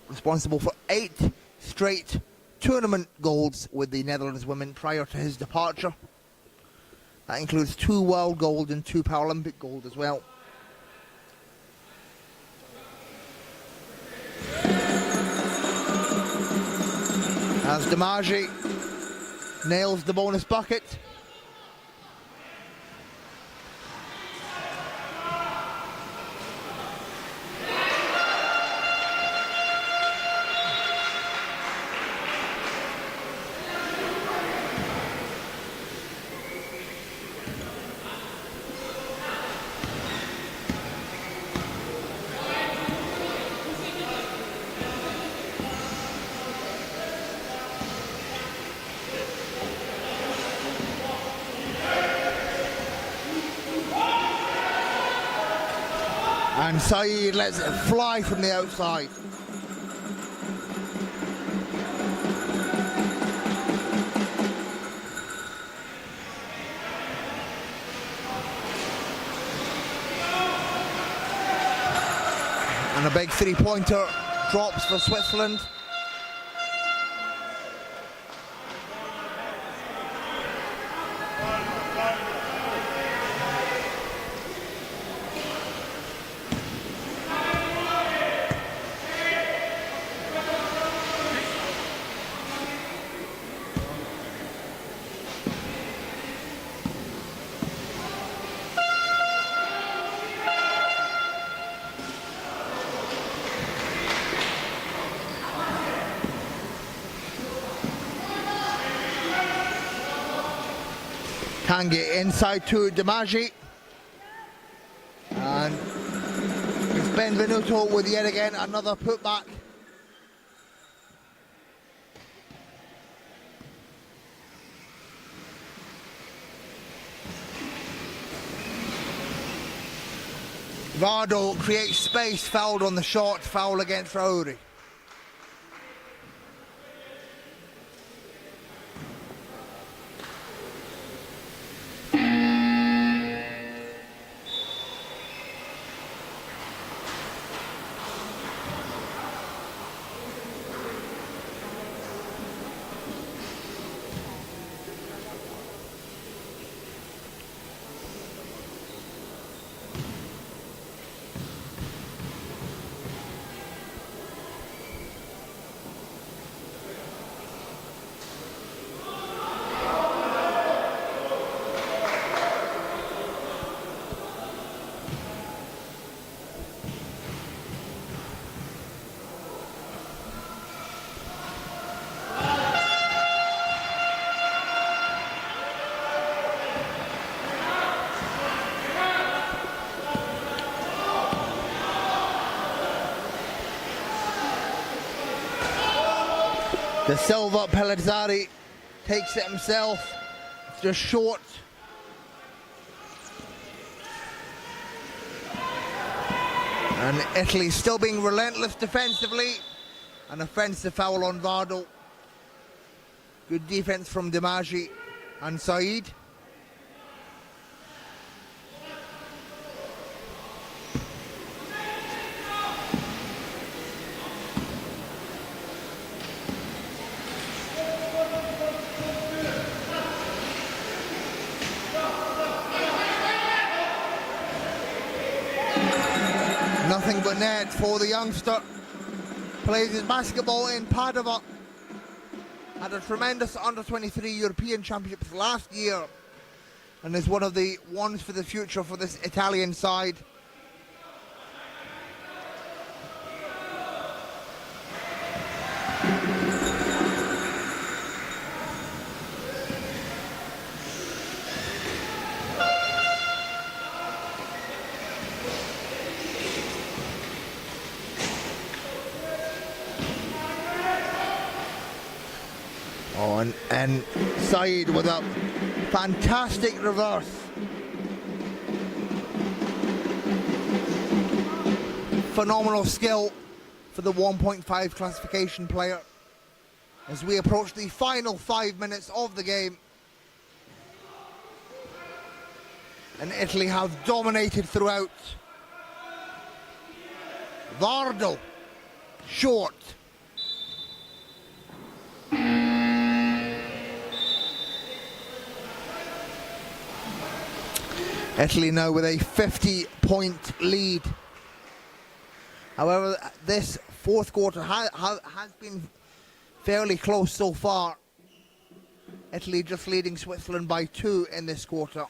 responsible for 8 straight tournament golds with the Netherlands women prior to his departure. That includes 2 world gold and 2 Paralympic gold as well. As Damagi nails the bonus bucket. And Saeed lets it fly from the outside. And a big three-pointer drops for Switzerland. Can get inside to Dimaggio, and it's Benvenuto with yet again another putback. Vardo creates space, fouled on the shot, foul against Rauri. De Silva Pellizzari takes it himself, it's just short. And Italy still being relentless defensively. An offensive foul on Vardo. Good defense from Dimaggio and Saeed. Nothing but net for the youngster. Plays his basketball in Padova. Had a tremendous under-23 European Championships last year and is one of the ones for the future for this Italian side. Oh, and Saeed with a fantastic reverse. Phenomenal skill for the 1.5 classification player as we approach the final 5 minutes of the game. And Italy have dominated throughout. Vardo, short. Italy now with a 50-point lead. However, this fourth quarter has been fairly close so far. Italy just leading Switzerland by 2 in this quarter,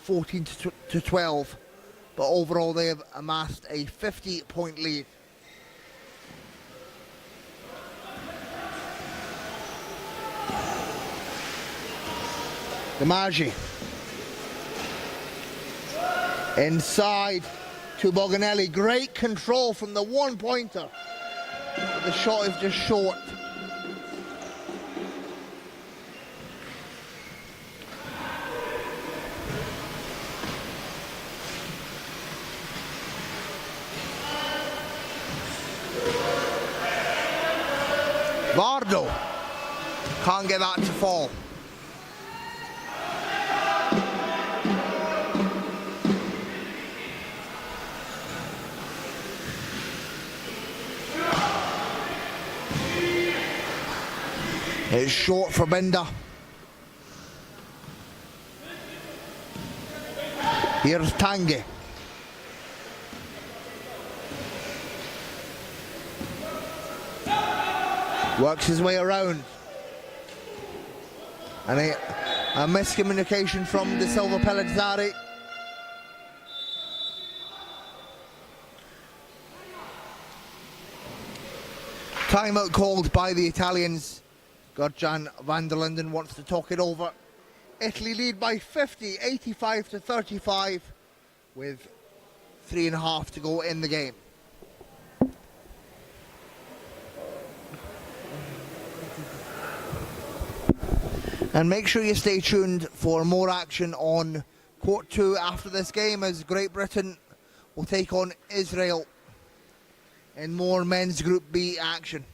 14 to 12. But overall, they have amassed a 50-point lead. Dimaggio. Inside to Boganelli. Great control from the one-pointer. The shot is just short. Vardo can't get that to fall. It's short for Binder. Here's Tange. Works his way around. And a miscommunication from De Silva Pellizzari. Timeout called by the Italians. Gerdjan van der Linden wants to talk it over. Italy lead by 50, 85 to 35, with 3.5 to go in the game. And make sure you stay tuned for more action on Court 2 after this game, as Great Britain will take on Israel in more men's Group B action.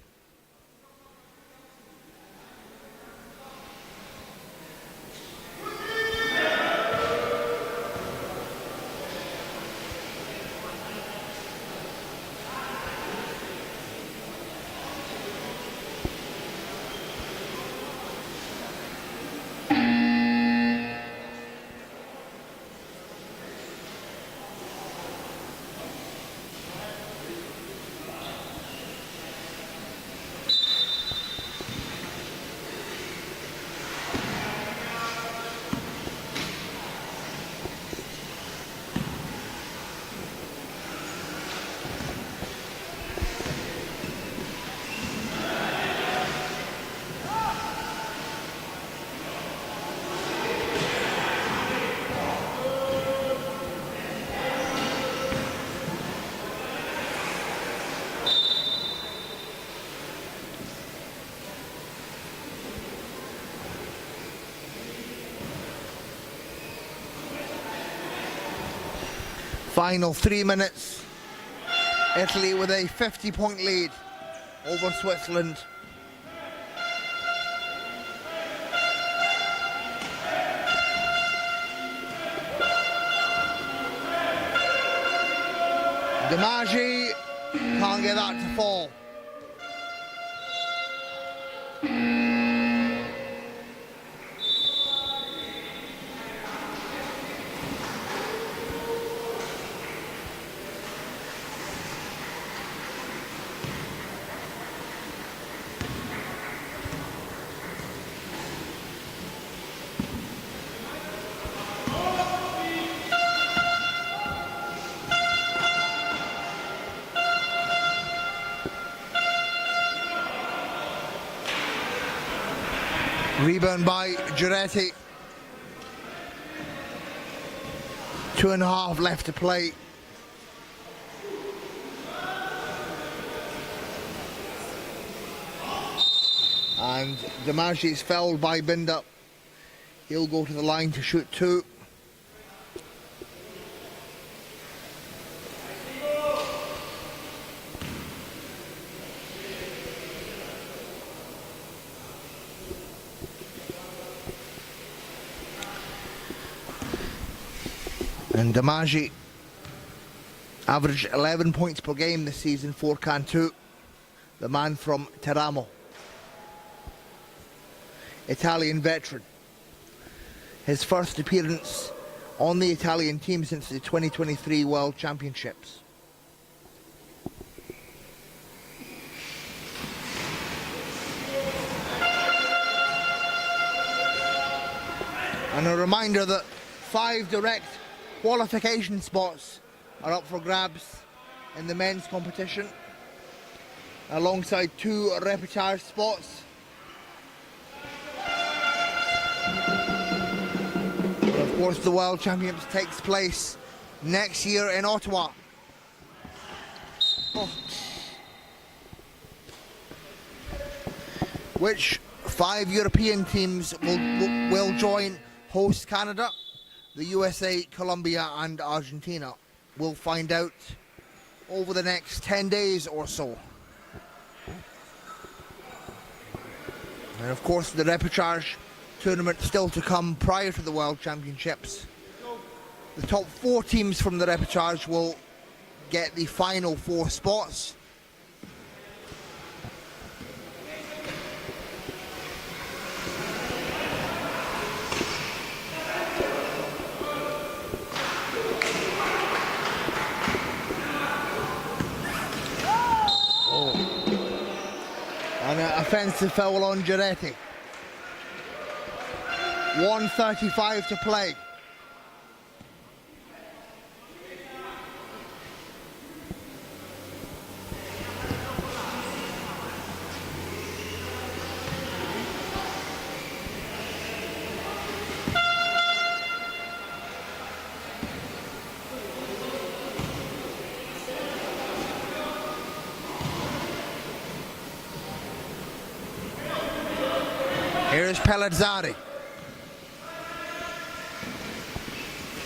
Final 3 minutes. Italy with a 50-point lead over Switzerland. DiMaggi can't get that to fall. Rebound by Giretti. 2.5 left to play. And DiMaggi is fouled by Binder. He'll go to the line to shoot 2. And DiMaggi averaged 11 points per game this season for Cantu, the man from Teramo. Italian veteran. His first appearance on the Italian team since the 2023 World Championships. And a reminder that 5 direct qualification spots are up for grabs in the men's competition, alongside 2 repertoire spots. But of course, the World Championships takes place next year in Ottawa. Which 5 European teams will join host Canada? The USA, Colombia and Argentina. We'll find out over the next 10 days or so. And of course the repechage tournament still to come prior to the World Championships. The top 4 teams from the repechage will get the final 4 spots. And an offensive foul on Giretti. 1:35 to play. Here's Pellizzari.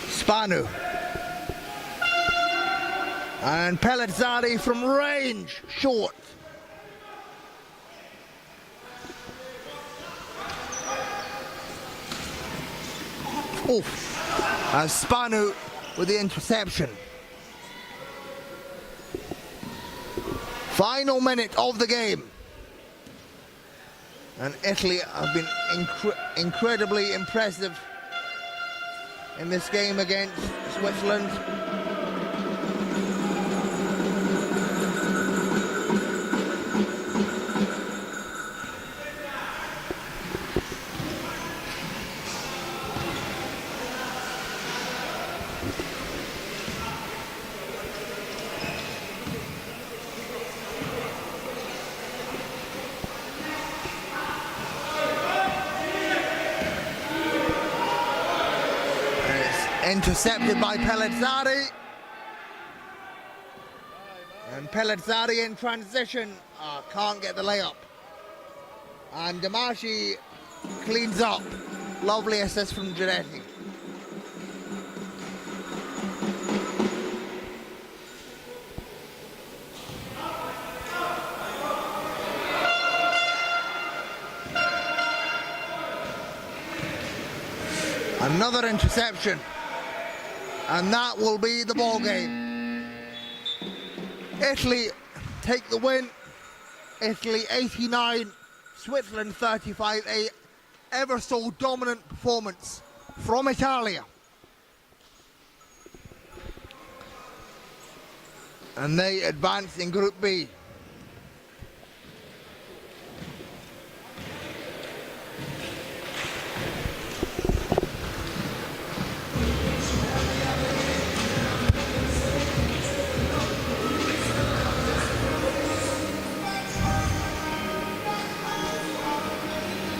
Spanu. And Pellizzari from range, short. Oof. As Spanu with the interception. Final minute of the game. And Italy have been incredibly impressive in this game against Switzerland. Intercepted by Pellizzari. And Pellizzari in transition. Can't get the layup. And Damashi cleans up. Lovely assist from Giretti. Another interception. And that will be the ball game. Italy take the win. Italy 89, Switzerland 35. A ever so dominant performance from Italia. And they advance in Group B.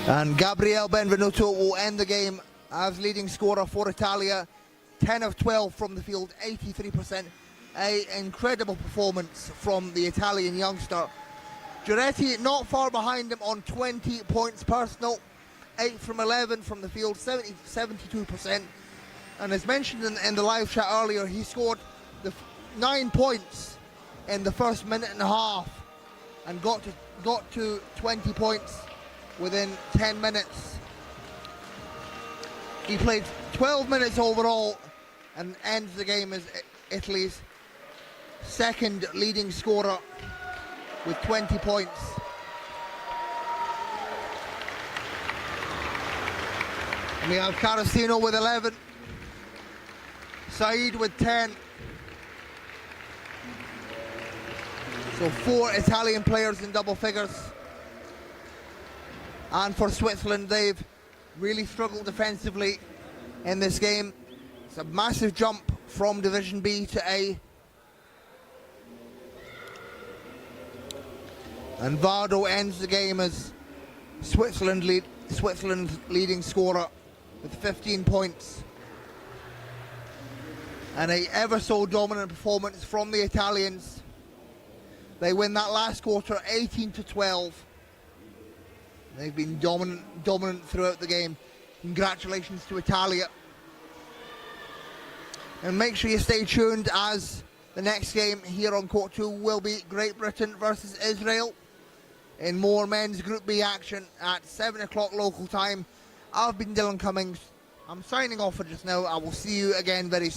And Gabriele Benvenuto will end the game as leading scorer for Italia. 10 of 12 from the field, 83%. An incredible performance from the Italian youngster. Giretti not far behind him on 20 points personal. 8 from 11 from the field, 72%. And as mentioned in the live chat earlier, he scored 9 points in the first minute and a half and got to 20 points within 10 minutes. He played 12 minutes overall and ends the game as Italy's second leading scorer with 20 points. And we have Carasino with 11, Said with 10. So 4 Italian players in double figures. And for Switzerland, they've really struggled defensively in this game. It's a massive jump from Division B to A. And Vardo ends the game as Switzerland's leading scorer with 15 points. And a ever so dominant performance from the Italians. They win that last quarter 18-12. They've been dominant throughout the game. Congratulations to Italia. And make sure you stay tuned as the next game here on Court 2 will be Great Britain versus Israel. in more men's Group B action at 7 o'clock local time. I've been Dylan Cummings. I'm signing off for just now. I will see you again very soon.